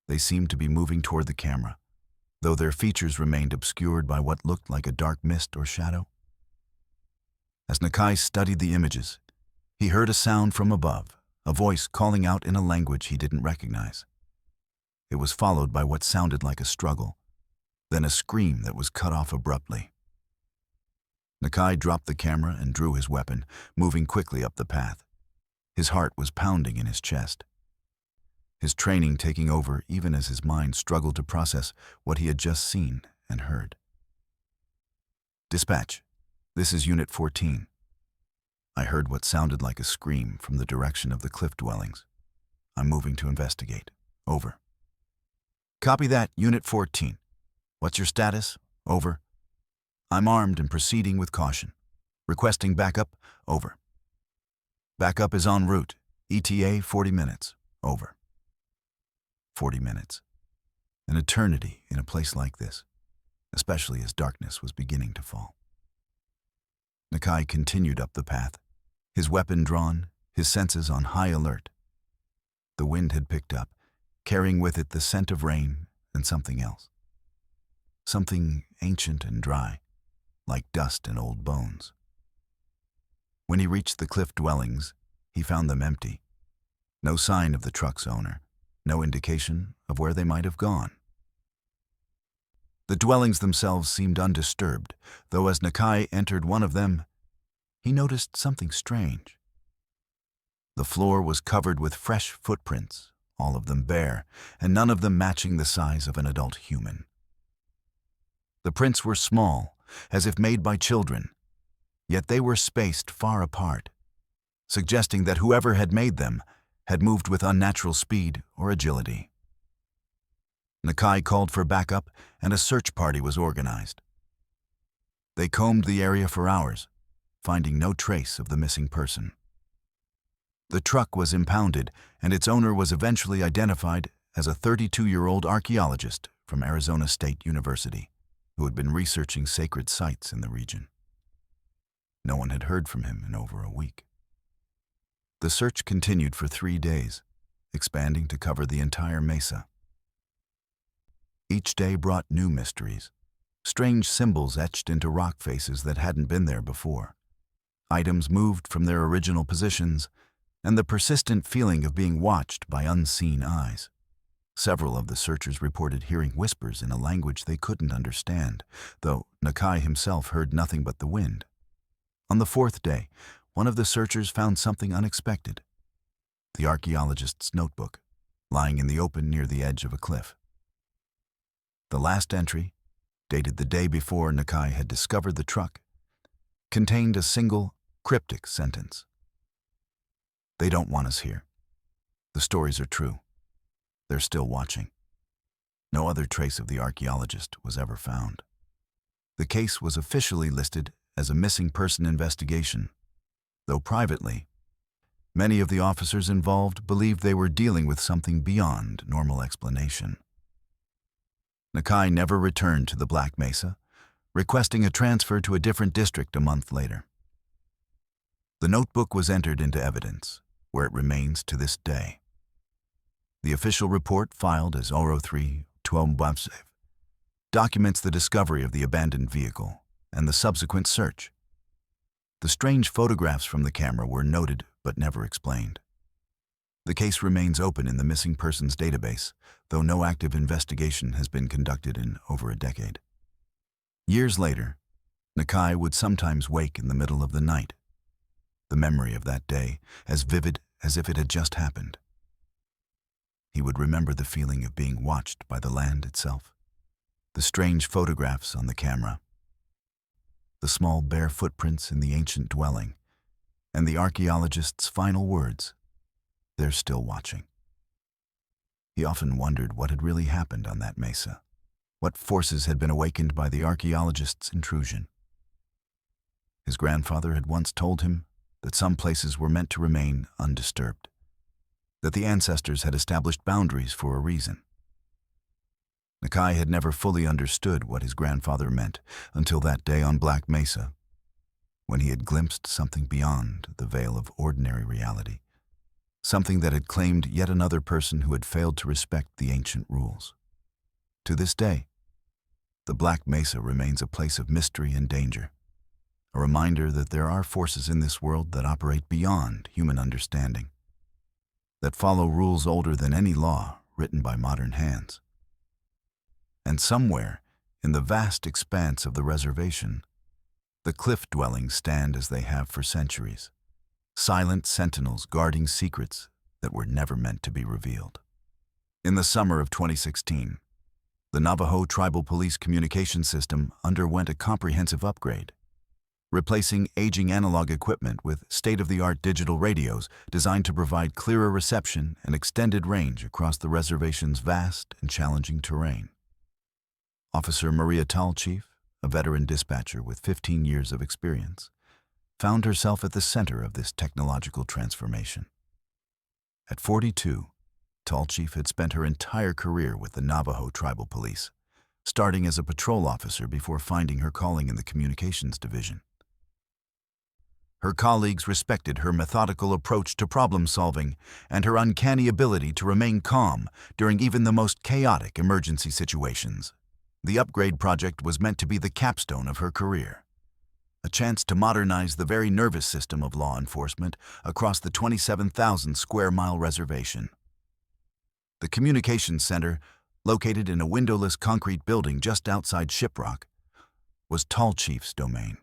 They seemed to be moving toward the camera, though their features remained obscured by what looked like a dark mist or shadow. As Nakai studied the images, he heard a sound from above, a voice calling out in a language he didn't recognize. It was followed by what sounded like a struggle, then a scream that was cut off abruptly. Nakai dropped the camera and drew his weapon, moving quickly up the path. His heart was pounding in his chest, his training taking over even as his mind struggled to process what he had just seen and heard. Dispatch. This is Unit 14. I heard what sounded like a scream from the direction of the cliff dwellings. I'm moving to investigate. Over. Copy that, Unit 14. What's your status? Over. I'm armed and proceeding with caution. Requesting backup. Over. Backup is en route. ETA 40 minutes. Over. 40 minutes. An eternity in a place like this, especially as darkness was beginning to fall. Nakai continued up the path, his weapon drawn, his senses on high alert. The wind had picked up, carrying with it the scent of rain and something else. Something ancient and dry, like dust and old bones. When he reached the cliff dwellings, he found them empty. No sign of the truck's owner, no indication of where they might have gone. The dwellings themselves seemed undisturbed, though as Nakai entered one of them, he noticed something strange. The floor was covered with fresh footprints, all of them bare, and none of them matching the size of an adult human. The prints were small, as if made by children, yet they were spaced far apart, suggesting that whoever had made them had moved with unnatural speed or agility. Nakai called for backup, and a search party was organized. They combed the area for hours, finding no trace of the missing person. The truck was impounded, and its owner was eventually identified as a 32-year-old archaeologist from Arizona State University, who had been researching sacred sites in the region. No one had heard from him in over a week. The search continued for 3 days, expanding to cover the entire mesa. Each day brought new mysteries, strange symbols etched into rock faces that hadn't been there before. Items moved from their original positions, and the persistent feeling of being watched by unseen eyes. Several of the searchers reported hearing whispers in a language they couldn't understand, though Nakai himself heard nothing but the wind. On the 4th day, one of the searchers found something unexpected: the archaeologist's notebook, lying in the open near the edge of a cliff. The last entry, dated the day before Nakai had discovered the truck, contained a single, cryptic sentence. "They don't want us here. The stories are true. They're still watching." No other trace of the archaeologist was ever found. The case was officially listed as a missing person investigation, though privately, many of the officers involved believed they were dealing with something beyond normal explanation. Nakai never returned to the Black Mesa, requesting a transfer to a different district a month later. The notebook was entered into evidence, where it remains to this day. The official report, filed as Oro 3 12 documents the discovery of the abandoned vehicle and the subsequent search. The strange photographs from the camera were noted but never explained. The case remains open in the missing persons database, though no active investigation has been conducted in over a decade. Years later, Nakai would sometimes wake in the middle of the night, the memory of that day as vivid as if it had just happened. He would remember the feeling of being watched by the land itself, the strange photographs on the camera, the small bare footprints in the ancient dwelling, and the archaeologist's final words, "They're still watching." He often wondered what had really happened on that mesa, what forces had been awakened by the archaeologist's intrusion. His grandfather had once told him that some places were meant to remain undisturbed, that the ancestors had established boundaries for a reason. Nakai had never fully understood what his grandfather meant until that day on Black Mesa, when he had glimpsed something beyond the veil of ordinary reality, something that had claimed yet another person who had failed to respect the ancient rules. To this day, the Black Mesa remains a place of mystery and danger, a reminder that there are forces in this world that operate beyond human understanding, that follow rules older than any law written by modern hands. And somewhere, in the vast expanse of the reservation, the cliff dwellings stand as they have for centuries, silent sentinels guarding secrets that were never meant to be revealed. In the summer of 2016, the Navajo Tribal Police communication system underwent a comprehensive upgrade, replacing aging analog equipment with state-of-the-art digital radios designed to provide clearer reception and extended range across the reservation's vast and challenging terrain. Officer Maria Tallchief, a veteran dispatcher with 15 years of experience, found herself at the center of this technological transformation. At 42, Tallchief had spent her entire career with the Navajo Tribal Police, starting as a patrol officer before finding her calling in the communications division. Her colleagues respected her methodical approach to problem-solving and her uncanny ability to remain calm during even the most chaotic emergency situations. The upgrade project was meant to be the capstone of her career, a chance to modernize the very nervous system of law enforcement across the 27,000 square mile reservation. The communications center, located in a windowless concrete building just outside Shiprock, was Tallchief's domain.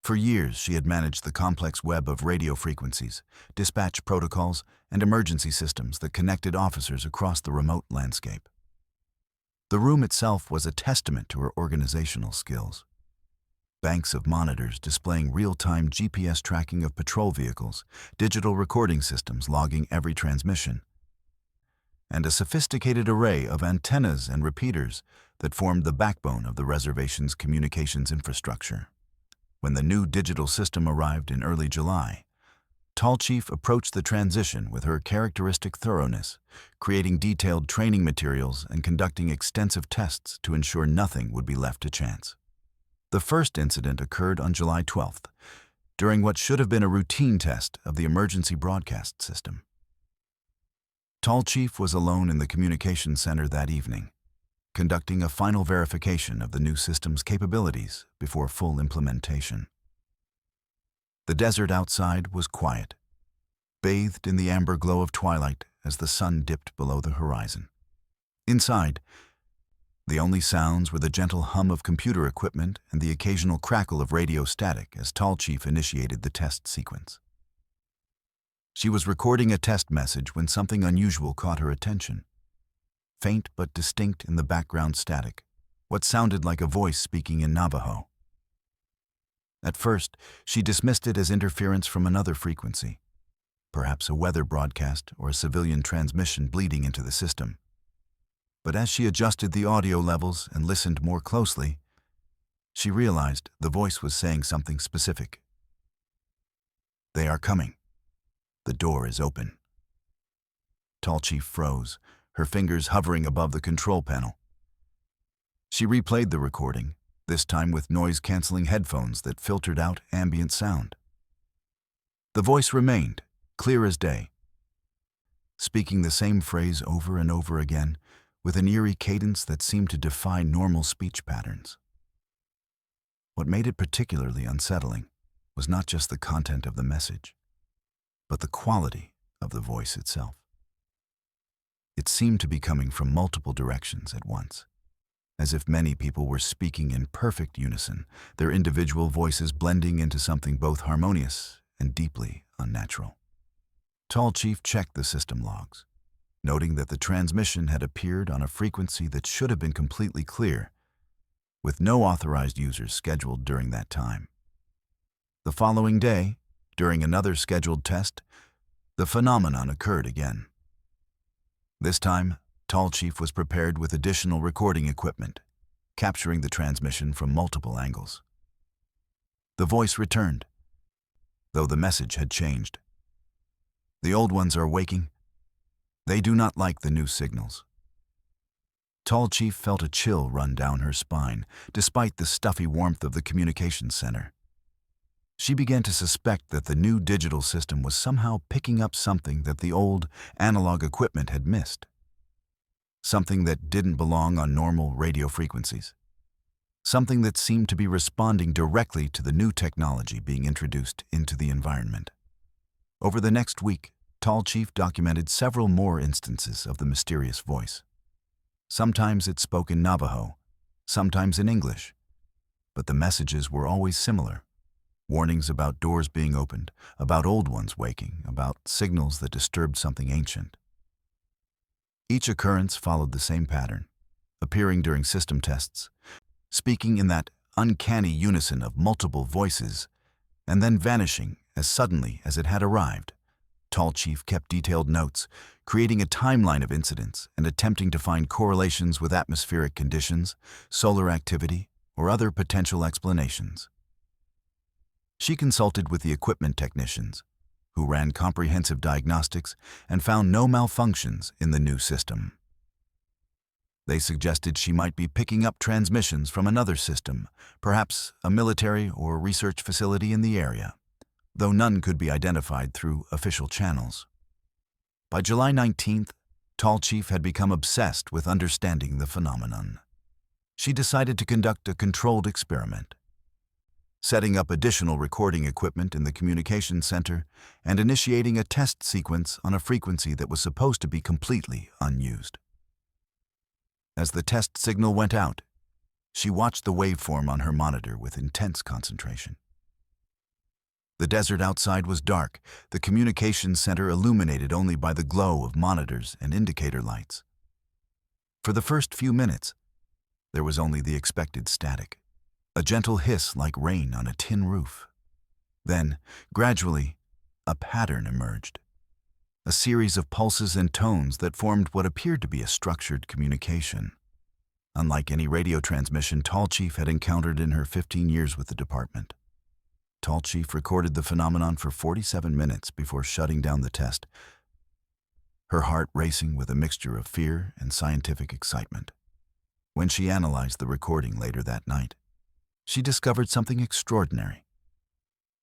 For years, she had managed the complex web of radio frequencies, dispatch protocols, and emergency systems that connected officers across the remote landscape. The room itself was a testament to her organizational skills. Banks of monitors displaying real-time GPS tracking of patrol vehicles, digital recording systems logging every transmission, and a sophisticated array of antennas and repeaters that formed the backbone of the reservation's communications infrastructure. When the new digital system arrived in early July, Tallchief approached the transition with her characteristic thoroughness, creating detailed training materials and conducting extensive tests to ensure nothing would be left to chance. The first incident occurred on July 12th, during what should have been a routine test of the emergency broadcast system. Tallchief was alone in the communications center that evening, conducting a final verification of the new system's capabilities before full implementation. The desert outside was quiet, bathed in the amber glow of twilight as the sun dipped below the horizon. Inside, the only sounds were the gentle hum of computer equipment and the occasional crackle of radio static as Tallchief initiated the test sequence. She was recording a test message when something unusual caught her attention. Faint but distinct in the background static, what sounded like a voice speaking in Navajo. At first, she dismissed it as interference from another frequency, perhaps a weather broadcast or a civilian transmission bleeding into the system. But as she adjusted the audio levels and listened more closely, she realized the voice was saying something specific. "They are coming. The door is open." Tallchief froze, her fingers hovering above the control panel. She replayed the recording, this time with noise-canceling headphones that filtered out ambient sound. The voice remained, clear as day, speaking the same phrase over and over again, with an eerie cadence that seemed to defy normal speech patterns. What made it particularly unsettling was not just the content of the message, but the quality of the voice itself. It seemed to be coming from multiple directions at once, as if many people were speaking in perfect unison, their individual voices blending into something both harmonious and deeply unnatural. Tall Chief checked the system logs, noting that the transmission had appeared on a frequency that should have been completely clear, with no authorized users scheduled during that time. The following day, during another scheduled test, the phenomenon occurred again. This time, Tall Chief was prepared with additional recording equipment, capturing the transmission from multiple angles. The voice returned, though the message had changed. The old ones are waking. They do not like the new signals. Tall Chief felt a chill run down her spine, despite the stuffy warmth of the communications center. She began to suspect that the new digital system was somehow picking up something that the old analog equipment had missed. Something that didn't belong on normal radio frequencies. Something that seemed to be responding directly to the new technology being introduced into the environment. Over the next week, Tall Chief documented several more instances of the mysterious voice. Sometimes it spoke in Navajo, sometimes in English, but the messages were always similar. Warnings about doors being opened, about old ones waking, about signals that disturbed something ancient. Each occurrence followed the same pattern, appearing during system tests, speaking in that uncanny unison of multiple voices, and then vanishing as suddenly as it had arrived. Tall Chief kept detailed notes, creating a timeline of incidents and attempting to find correlations with atmospheric conditions, solar activity, or other potential explanations. She consulted with the equipment technicians, who ran comprehensive diagnostics and found no malfunctions in the new system. They suggested she might be picking up transmissions from another system, perhaps a military or research facility in the area, though none could be identified through official channels. By July 19th, Tall Chief had become obsessed with understanding the phenomenon. She decided to conduct a controlled experiment, setting up additional recording equipment in the communications center and initiating a test sequence on a frequency that was supposed to be completely unused. As the test signal went out, she watched the waveform on her monitor with intense concentration. The desert outside was dark, the communications center illuminated only by the glow of monitors and indicator lights. For the first few minutes, there was only the expected static, a gentle hiss like rain on a tin roof. Then, gradually, a pattern emerged, a series of pulses and tones that formed what appeared to be a structured communication. Unlike any radio transmission Tall Chief had encountered in her 15 years with the department. Tall Chief recorded the phenomenon for 47 minutes before shutting down the test, her heart racing with a mixture of fear and scientific excitement. When she analyzed the recording later that night, she discovered something extraordinary.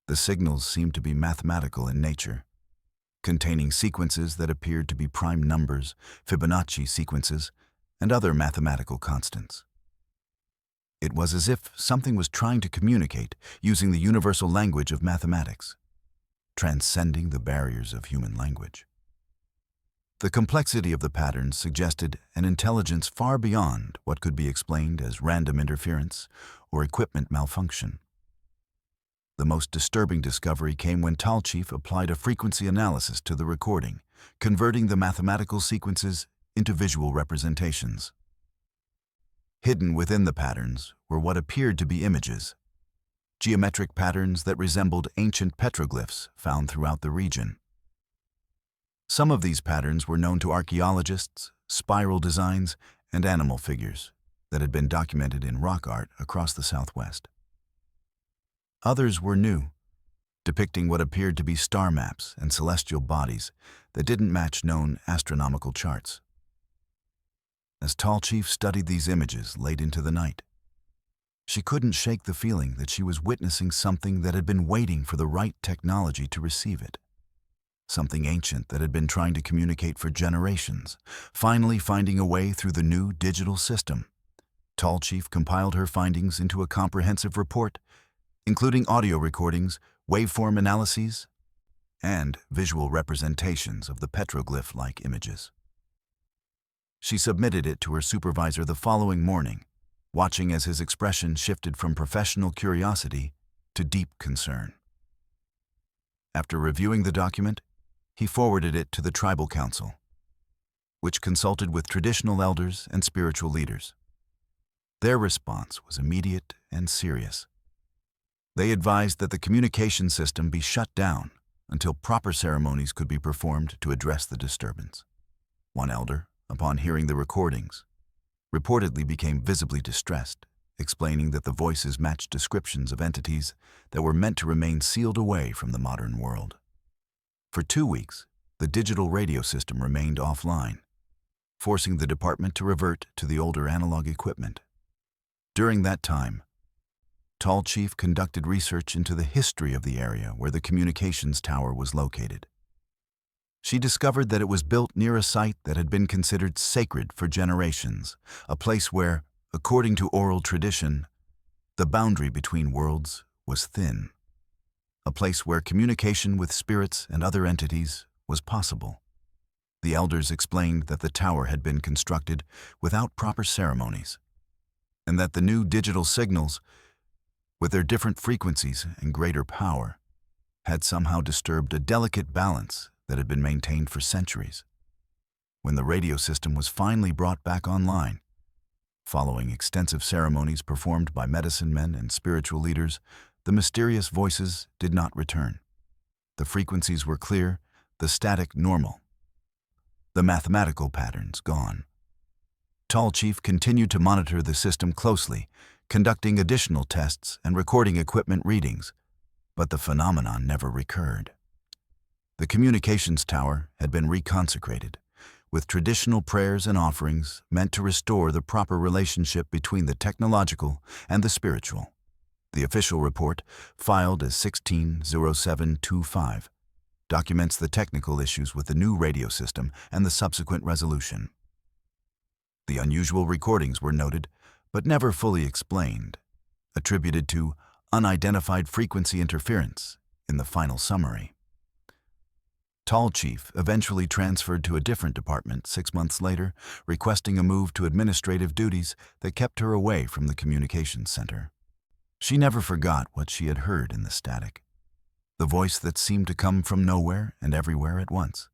The signals seemed to be mathematical in nature, containing sequences that appeared to be prime numbers, Fibonacci sequences, and other mathematical constants. It was as if something was trying to communicate using the universal language of mathematics, transcending the barriers of human language. The complexity of the patterns suggested an intelligence far beyond what could be explained as random interference or equipment malfunction. The most disturbing discovery came when Tall Chief applied a frequency analysis to the recording, converting the mathematical sequences into visual representations. Hidden within the patterns were what appeared to be images, geometric patterns that resembled ancient petroglyphs found throughout the region. Some of these patterns were known to archaeologists, spiral designs, and animal figures that had been documented in rock art across the Southwest. Others were new, depicting what appeared to be star maps and celestial bodies that didn't match known astronomical charts. As Tall Chief studied these images late into the night, She couldn't shake the feeling that she was witnessing something that had been waiting for the right technology to receive it. Something ancient that had been trying to communicate for generations, finally finding a way through the new digital system. Tall Chief compiled her findings into a comprehensive report, including audio recordings, waveform analyses, and visual representations of the petroglyph-like images. She submitted it to her supervisor the following morning, watching as his expression shifted from professional curiosity to deep concern. After reviewing the document, he forwarded it to the tribal council, which consulted with traditional elders and spiritual leaders. Their response was immediate and serious. They advised that the communication system be shut down until proper ceremonies could be performed to address the disturbance. One elder, upon hearing the recordings, reportedly became visibly distressed, explaining that the voices matched descriptions of entities that were meant to remain sealed away from the modern world. For 2 weeks, the digital radio system remained offline, forcing the department to revert to the older analog equipment. During that time, Tall Chief conducted research into the history of the area where the communications tower was located. She discovered that it was built near a site that had been considered sacred for generations, a place where, according to oral tradition, the boundary between worlds was thin. A place where communication with spirits and other entities was possible. The elders explained that the tower had been constructed without proper ceremonies, and that the new digital signals, with their different frequencies and greater power, had somehow disturbed a delicate balance that had been maintained for centuries. When the radio system was finally brought back online, following extensive ceremonies performed by medicine men and spiritual leaders, the mysterious voices did not return. The frequencies were clear, the static normal, the mathematical patterns gone. Tall Chief continued to monitor the system closely, conducting additional tests and recording equipment readings, but the phenomenon never recurred. The communications tower had been reconsecrated, with traditional prayers and offerings meant to restore the proper relationship between the technological and the spiritual. The official report, filed as 160725, documents the technical issues with the new radio system and the subsequent resolution. The unusual recordings were noted, but never fully explained, attributed to unidentified frequency interference in the final summary. Tall Chief eventually transferred to a different department 6 months later, requesting a move to administrative duties that kept her away from the communications center. She never forgot what she had heard in the static, the voice that seemed to come from nowhere and everywhere at once,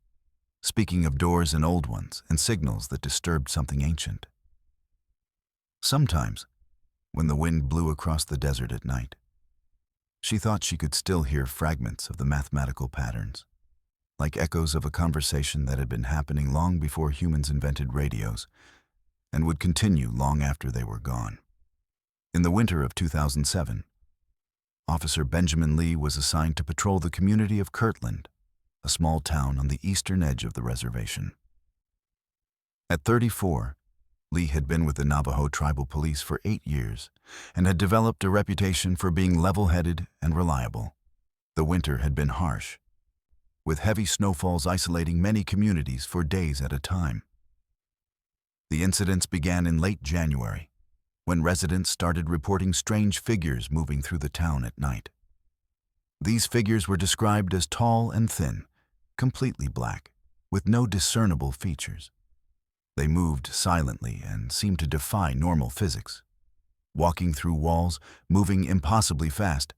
speaking of doors and old ones and signals that disturbed something ancient. Sometimes, when the wind blew across the desert at night, she thought she could still hear fragments of the mathematical patterns, like echoes of a conversation that had been happening long before humans invented radios and would continue long after they were gone. In the winter of 2007, Officer Benjamin Lee was assigned to patrol the community of Kirtland, a small town on the eastern edge of the reservation. At 34, Lee had been with the Navajo Tribal Police for 8 years and had developed a reputation for being level-headed and reliable. The winter had been harsh, with heavy snowfalls isolating many communities for days at a time. The incidents began in late January, when residents started reporting strange figures moving through the town at night. These figures were described as tall and thin, completely black, with no discernible features. They moved silently and seemed to defy normal physics, walking through walls, moving impossibly fast,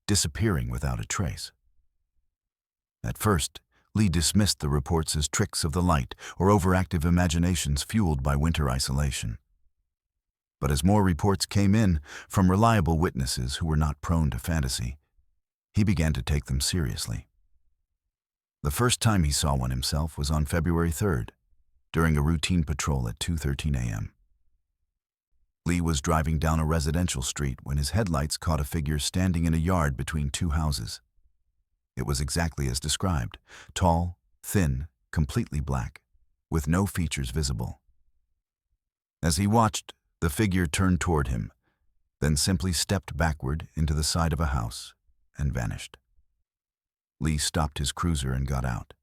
disappearing without a trace. At first, Lee dismissed the reports as tricks of the light or overactive imaginations fueled by winter isolation. But as more reports came in from reliable witnesses who were not prone to fantasy, he began to take them seriously. The first time he saw one himself was on February 3rd, during a routine patrol at 2:13 a.m. Lee was driving down a residential street when his headlights caught a figure standing in a yard between 2 houses. It was exactly as described, tall, thin, completely black, with no features visible. As he watched, the figure turned toward him, then simply stepped backward into the side of a house and vanished. Lee stopped his cruiser and got out,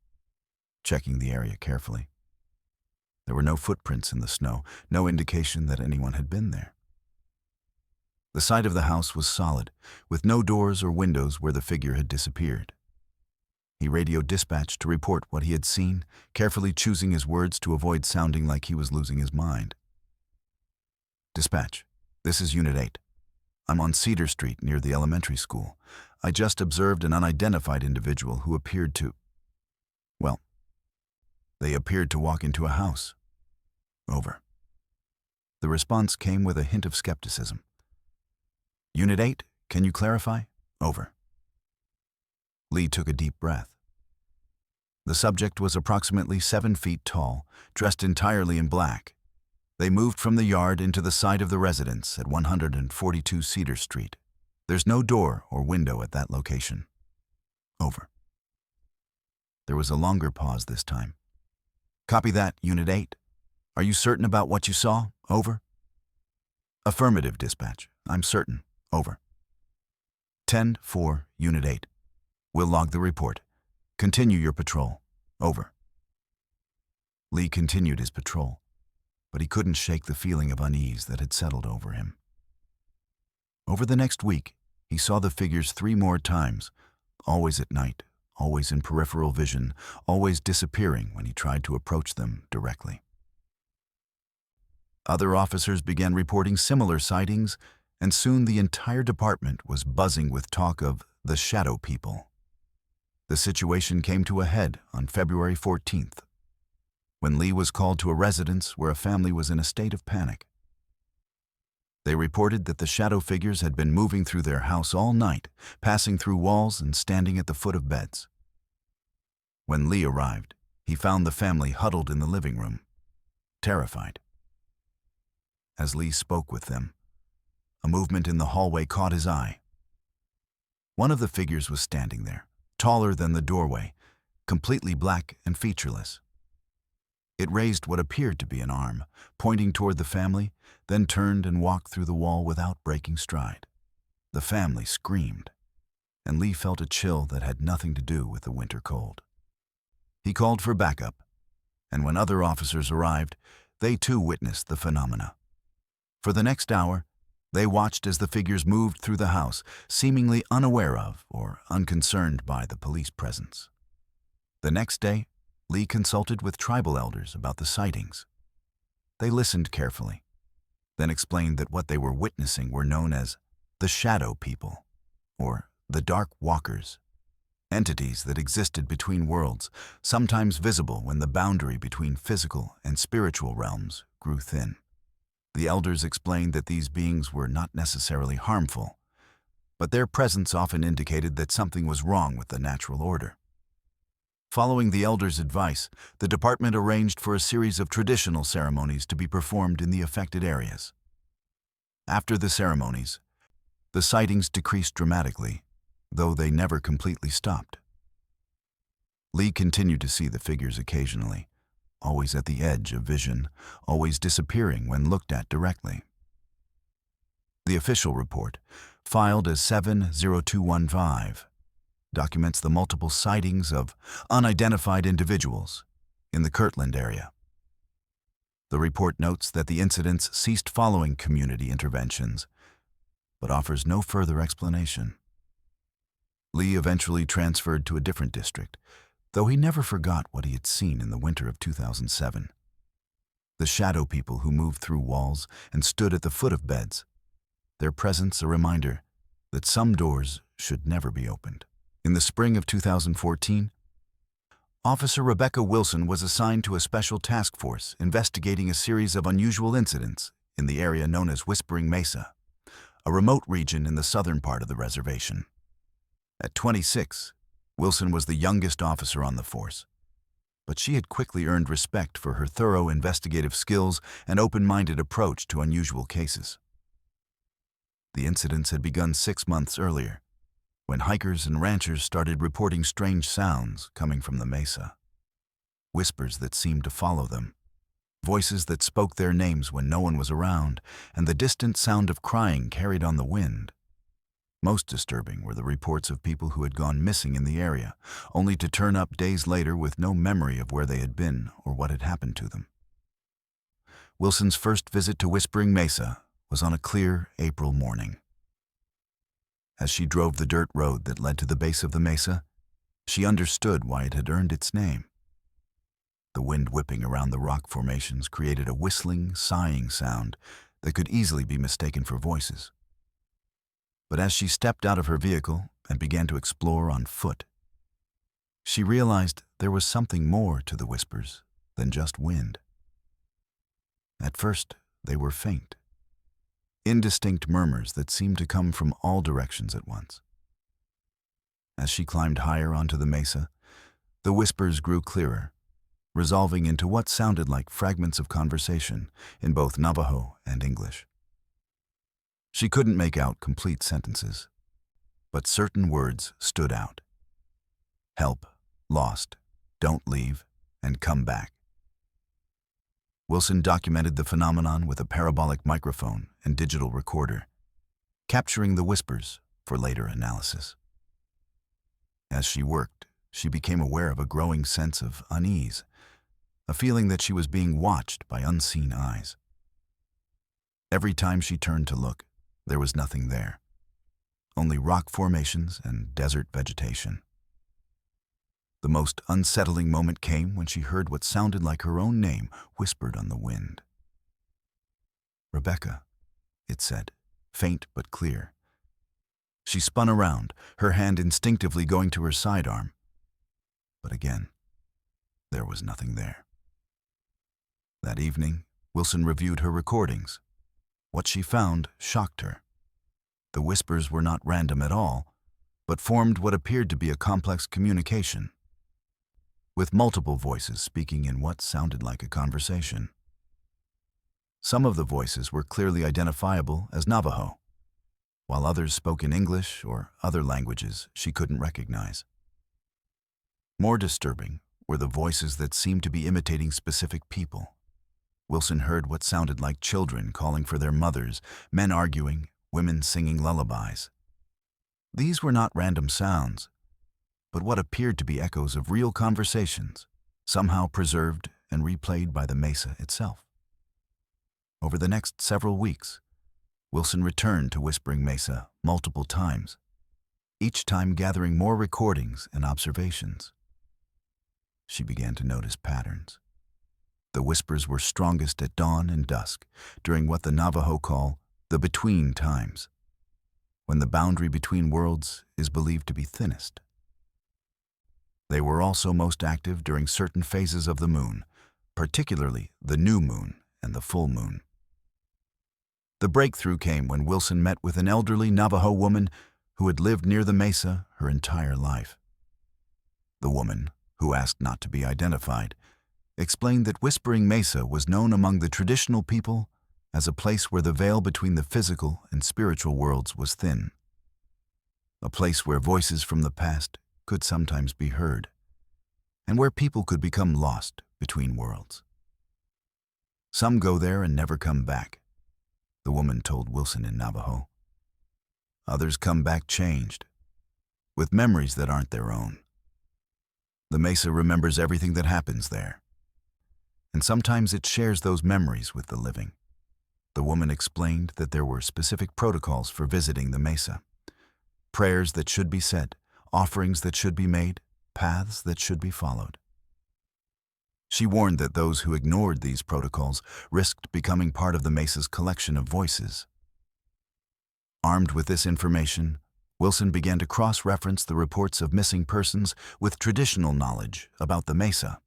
checking the area carefully. There were no footprints in the snow, no indication that anyone had been there. The side of the house was solid, with no doors or windows where the figure had disappeared. He radioed dispatch to report what he had seen, carefully choosing his words to avoid sounding like he was losing his mind. "Dispatch, this is Unit 8. I'm on Cedar Street near the elementary school. I just observed an unidentified individual who appeared to... well, they appeared to walk into a house. Over." The response came with a hint of skepticism. "Unit 8, can you clarify? Over." Lee took a deep breath. The subject was approximately 7 feet tall, dressed entirely in black. They moved from the yard into the side of the residence at 142 Cedar Street. There's no door or window at that location. Over. There was a longer pause this time. "Copy that, Unit 8. Are you certain about what you saw? Over." "Affirmative, dispatch. I'm certain. Over." 10-4, Unit 8. We'll log the report. Continue your patrol. Over. Lee continued his patrol, but he couldn't shake the feeling of unease that had settled over him. Over the next week, he saw the figures 3 more times, always at night, always in peripheral vision, always disappearing when he tried to approach them directly. Other officers began reporting similar sightings, and soon the entire department was buzzing with talk of the shadow people. The situation came to a head on February 14th, when Lee was called to a residence where a family was in a state of panic. They reported that the shadow figures had been moving through their house all night, passing through walls and standing at the foot of beds. When Lee arrived, he found the family huddled in the living room, terrified. As Lee spoke with them, a movement in the hallway caught his eye. One of the figures was standing there, taller than the doorway, completely black and featureless. It raised what appeared to be an arm, pointing toward the family, then turned and walked through the wall without breaking stride. The family screamed, and Lee felt a chill that had nothing to do with the winter cold. He called for backup, and when other officers arrived, they too witnessed the phenomena. For the next hour, they watched as the figures moved through the house, seemingly unaware of or unconcerned by the police presence. The next day, Lee consulted with tribal elders about the sightings. They listened carefully, then explained that what they were witnessing were known as the shadow people, or the dark walkers, entities that existed between worlds, sometimes visible when the boundary between physical and spiritual realms grew thin. The elders explained that these beings were not necessarily harmful, but their presence often indicated that something was wrong with the natural order. Following the elders' advice, the department arranged for a series of traditional ceremonies to be performed in the affected areas. After the ceremonies, the sightings decreased dramatically, though they never completely stopped. Lee continued to see the figures occasionally, always at the edge of vision, always disappearing when looked at directly. The official report, filed as 70215, documents the multiple sightings of unidentified individuals in the Kirtland area. The report notes that the incidents ceased following community interventions, but offers no further explanation. Lee eventually transferred to a different district, though he never forgot what he had seen in the winter of 2007. The shadow people who moved through walls and stood at the foot of beds, their presence a reminder that some doors should never be opened. In the spring of 2014, Officer Rebecca Wilson was assigned to a special task force investigating a series of unusual incidents in the area known as Whispering Mesa, a remote region in the southern part of the reservation. At 26, Wilson was the youngest officer on the force, but she had quickly earned respect for her thorough investigative skills and open-minded approach to unusual cases. The incidents had begun 6 months earlier, when hikers and ranchers started reporting strange sounds coming from the mesa, whispers that seemed to follow them, voices that spoke their names when no one was around, and the distant sound of crying carried on the wind. Most disturbing were the reports of people who had gone missing in the area, only to turn up days later with no memory of where they had been or what had happened to them. Wilson's first visit to Whispering Mesa was on a clear April morning. As she drove the dirt road that led to the base of the mesa, she understood why it had earned its name. The wind whipping around the rock formations created a whistling, sighing sound that could easily be mistaken for voices. But as she stepped out of her vehicle and began to explore on foot, she realized there was something more to the whispers than just wind. At first, they were faint, indistinct murmurs that seemed to come from all directions at once. As she climbed higher onto the mesa, the whispers grew clearer, resolving into what sounded like fragments of conversation in both Navajo and English. She couldn't make out complete sentences, but certain words stood out. Help, lost, don't leave, and come back. Wilson documented the phenomenon with a parabolic microphone and digital recorder, capturing the whispers for later analysis. As she worked, she became aware of a growing sense of unease, a feeling that she was being watched by unseen eyes. Every time she turned to look, there was nothing there, only rock formations and desert vegetation. The most unsettling moment came when she heard what sounded like her own name whispered on the wind. "Rebecca," it said, faint but clear. She spun around, her hand instinctively going to her sidearm. But again, there was nothing there. That evening, Wilson reviewed her recordings. What she found shocked her. The whispers were not random at all, but formed what appeared to be a complex communication, with multiple voices speaking in what sounded like a conversation. Some of the voices were clearly identifiable as Navajo, while others spoke in English or other languages she couldn't recognize. More disturbing were the voices that seemed to be imitating specific people. Wilson heard what sounded like children calling for their mothers, men arguing, women singing lullabies. These were not random sounds, but what appeared to be echoes of real conversations, somehow preserved and replayed by the mesa itself. Over the next several weeks, Wilson returned to Whispering Mesa multiple times, each time gathering more recordings and observations. She began to notice patterns. The whispers were strongest at dawn and dusk, during what the Navajo call the between times, when the boundary between worlds is believed to be thinnest. They were also most active during certain phases of the moon, particularly the new moon and the full moon. The breakthrough came when Wilson met with an elderly Navajo woman who had lived near the mesa her entire life. The woman, who asked not to be identified, explained that Whispering Mesa was known among the traditional people as a place where the veil between the physical and spiritual worlds was thin, a place where voices from the past could sometimes be heard, and where people could become lost between worlds. Some go there and never come back, the woman told Wilson in Navajo. Others come back changed, with memories that aren't their own. The mesa remembers everything that happens there, and sometimes it shares those memories with the living. The woman explained that there were specific protocols for visiting the mesa, prayers that should be said, offerings that should be made, paths that should be followed. She warned that those who ignored these protocols risked becoming part of the mesa's collection of voices. Armed with this information, Wilson began to cross-reference the reports of missing persons with traditional knowledge about the mesa.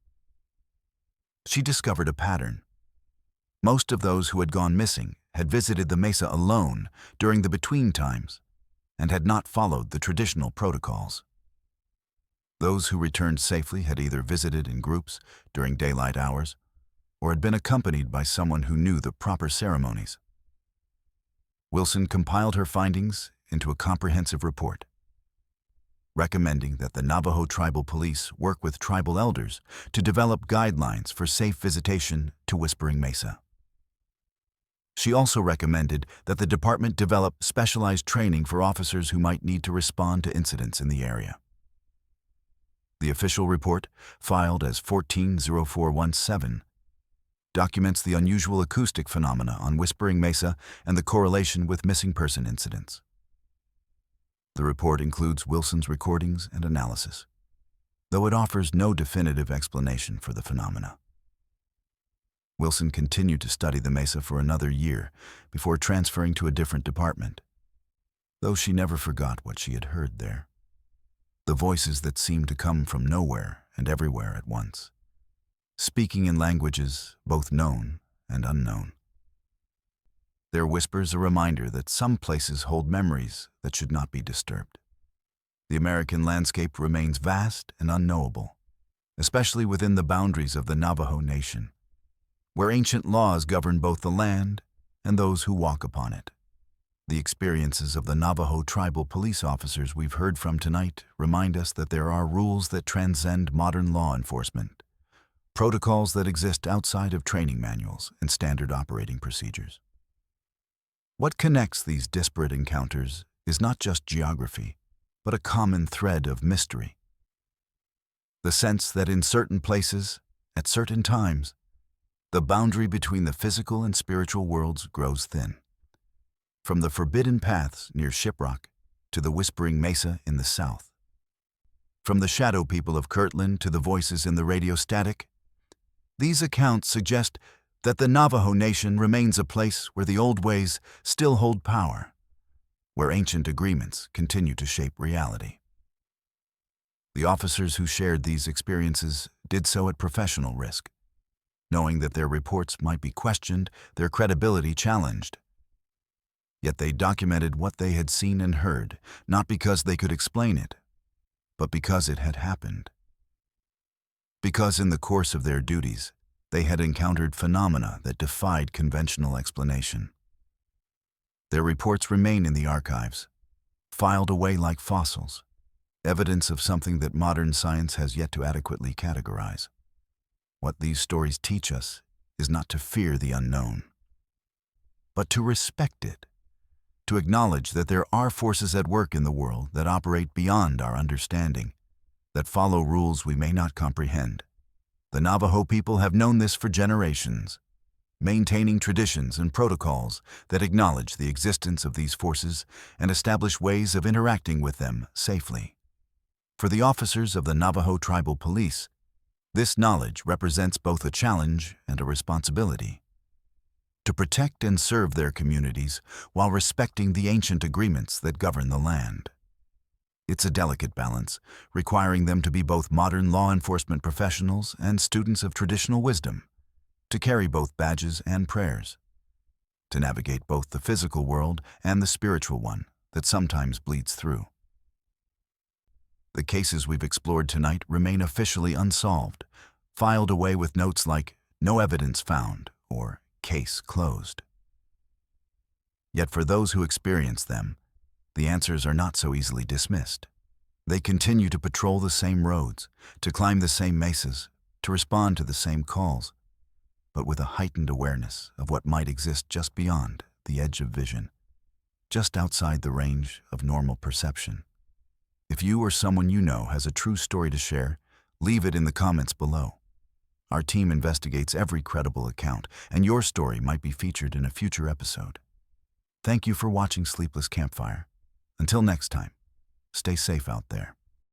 She discovered a pattern. Most of those who had gone missing had visited the mesa alone during the between times and had not followed the traditional protocols. Those who returned safely had either visited in groups during daylight hours or had been accompanied by someone who knew the proper ceremonies. Wilson compiled her findings into a comprehensive report. recommending that the Navajo Tribal Police work with tribal elders to develop guidelines for safe visitation to Whispering Mesa. She also recommended that the department develop specialized training for officers who might need to respond to incidents in the area. The official report, filed as 140417, documents the unusual acoustic phenomena on Whispering Mesa and the correlation with missing person incidents. The report includes Wilson's recordings and analysis, though it offers no definitive explanation for the phenomena. Wilson continued to study the mesa for another year before transferring to a different department, though she never forgot what she had heard there. The voices that seemed to come from nowhere and everywhere at once, speaking in languages both known and unknown. Their whispers a reminder that some places hold memories that should not be disturbed. The American landscape remains vast and unknowable, especially within the boundaries of the Navajo Nation, where ancient laws govern both the land and those who walk upon it. The experiences of the Navajo Tribal Police officers we've heard from tonight remind us that there are rules that transcend modern law enforcement, protocols that exist outside of training manuals and standard operating procedures. What connects these disparate encounters is not just geography, but a common thread of mystery. The sense that in certain places, at certain times, the boundary between the physical and spiritual worlds grows thin. From the forbidden paths near Shiprock to the Whispering Mesa in the south. From the shadow people of Kirtland to the voices in the radio static, these accounts suggest that the Navajo Nation remains a place where the old ways still hold power, where ancient agreements continue to shape reality. The officers who shared these experiences did so at professional risk, knowing that their reports might be questioned, their credibility challenged. Yet they documented what they had seen and heard, not because they could explain it, but because it had happened. Because in the course of their duties, they had encountered phenomena that defied conventional explanation. Their reports remain in the archives, filed away like fossils, evidence of something that modern science has yet to adequately categorize. What these stories teach us is not to fear the unknown, but to respect it, to acknowledge that there are forces at work in the world that operate beyond our understanding, that follow rules we may not comprehend. The Navajo people have known this for generations, maintaining traditions and protocols that acknowledge the existence of these forces and establish ways of interacting with them safely. For the officers of the Navajo Tribal Police, this knowledge represents both a challenge and a responsibility. To protect and serve their communities while respecting the ancient agreements that govern the land. It's a delicate balance, requiring them to be both modern law enforcement professionals and students of traditional wisdom, to carry both badges and prayers, to navigate both the physical world and the spiritual one that sometimes bleeds through. The cases we've explored tonight remain officially unsolved, filed away with notes like "no evidence found" or "case closed." Yet for those who experience them, the answers are not so easily dismissed. They continue to patrol the same roads, to climb the same mesas, to respond to the same calls, but with a heightened awareness of what might exist just beyond the edge of vision, just outside the range of normal perception. If you or someone you know has a true story to share, leave it in the comments below. Our team investigates every credible account, and your story might be featured in a future episode. Thank you for watching Sleepless Campfire. Until next time, stay safe out there.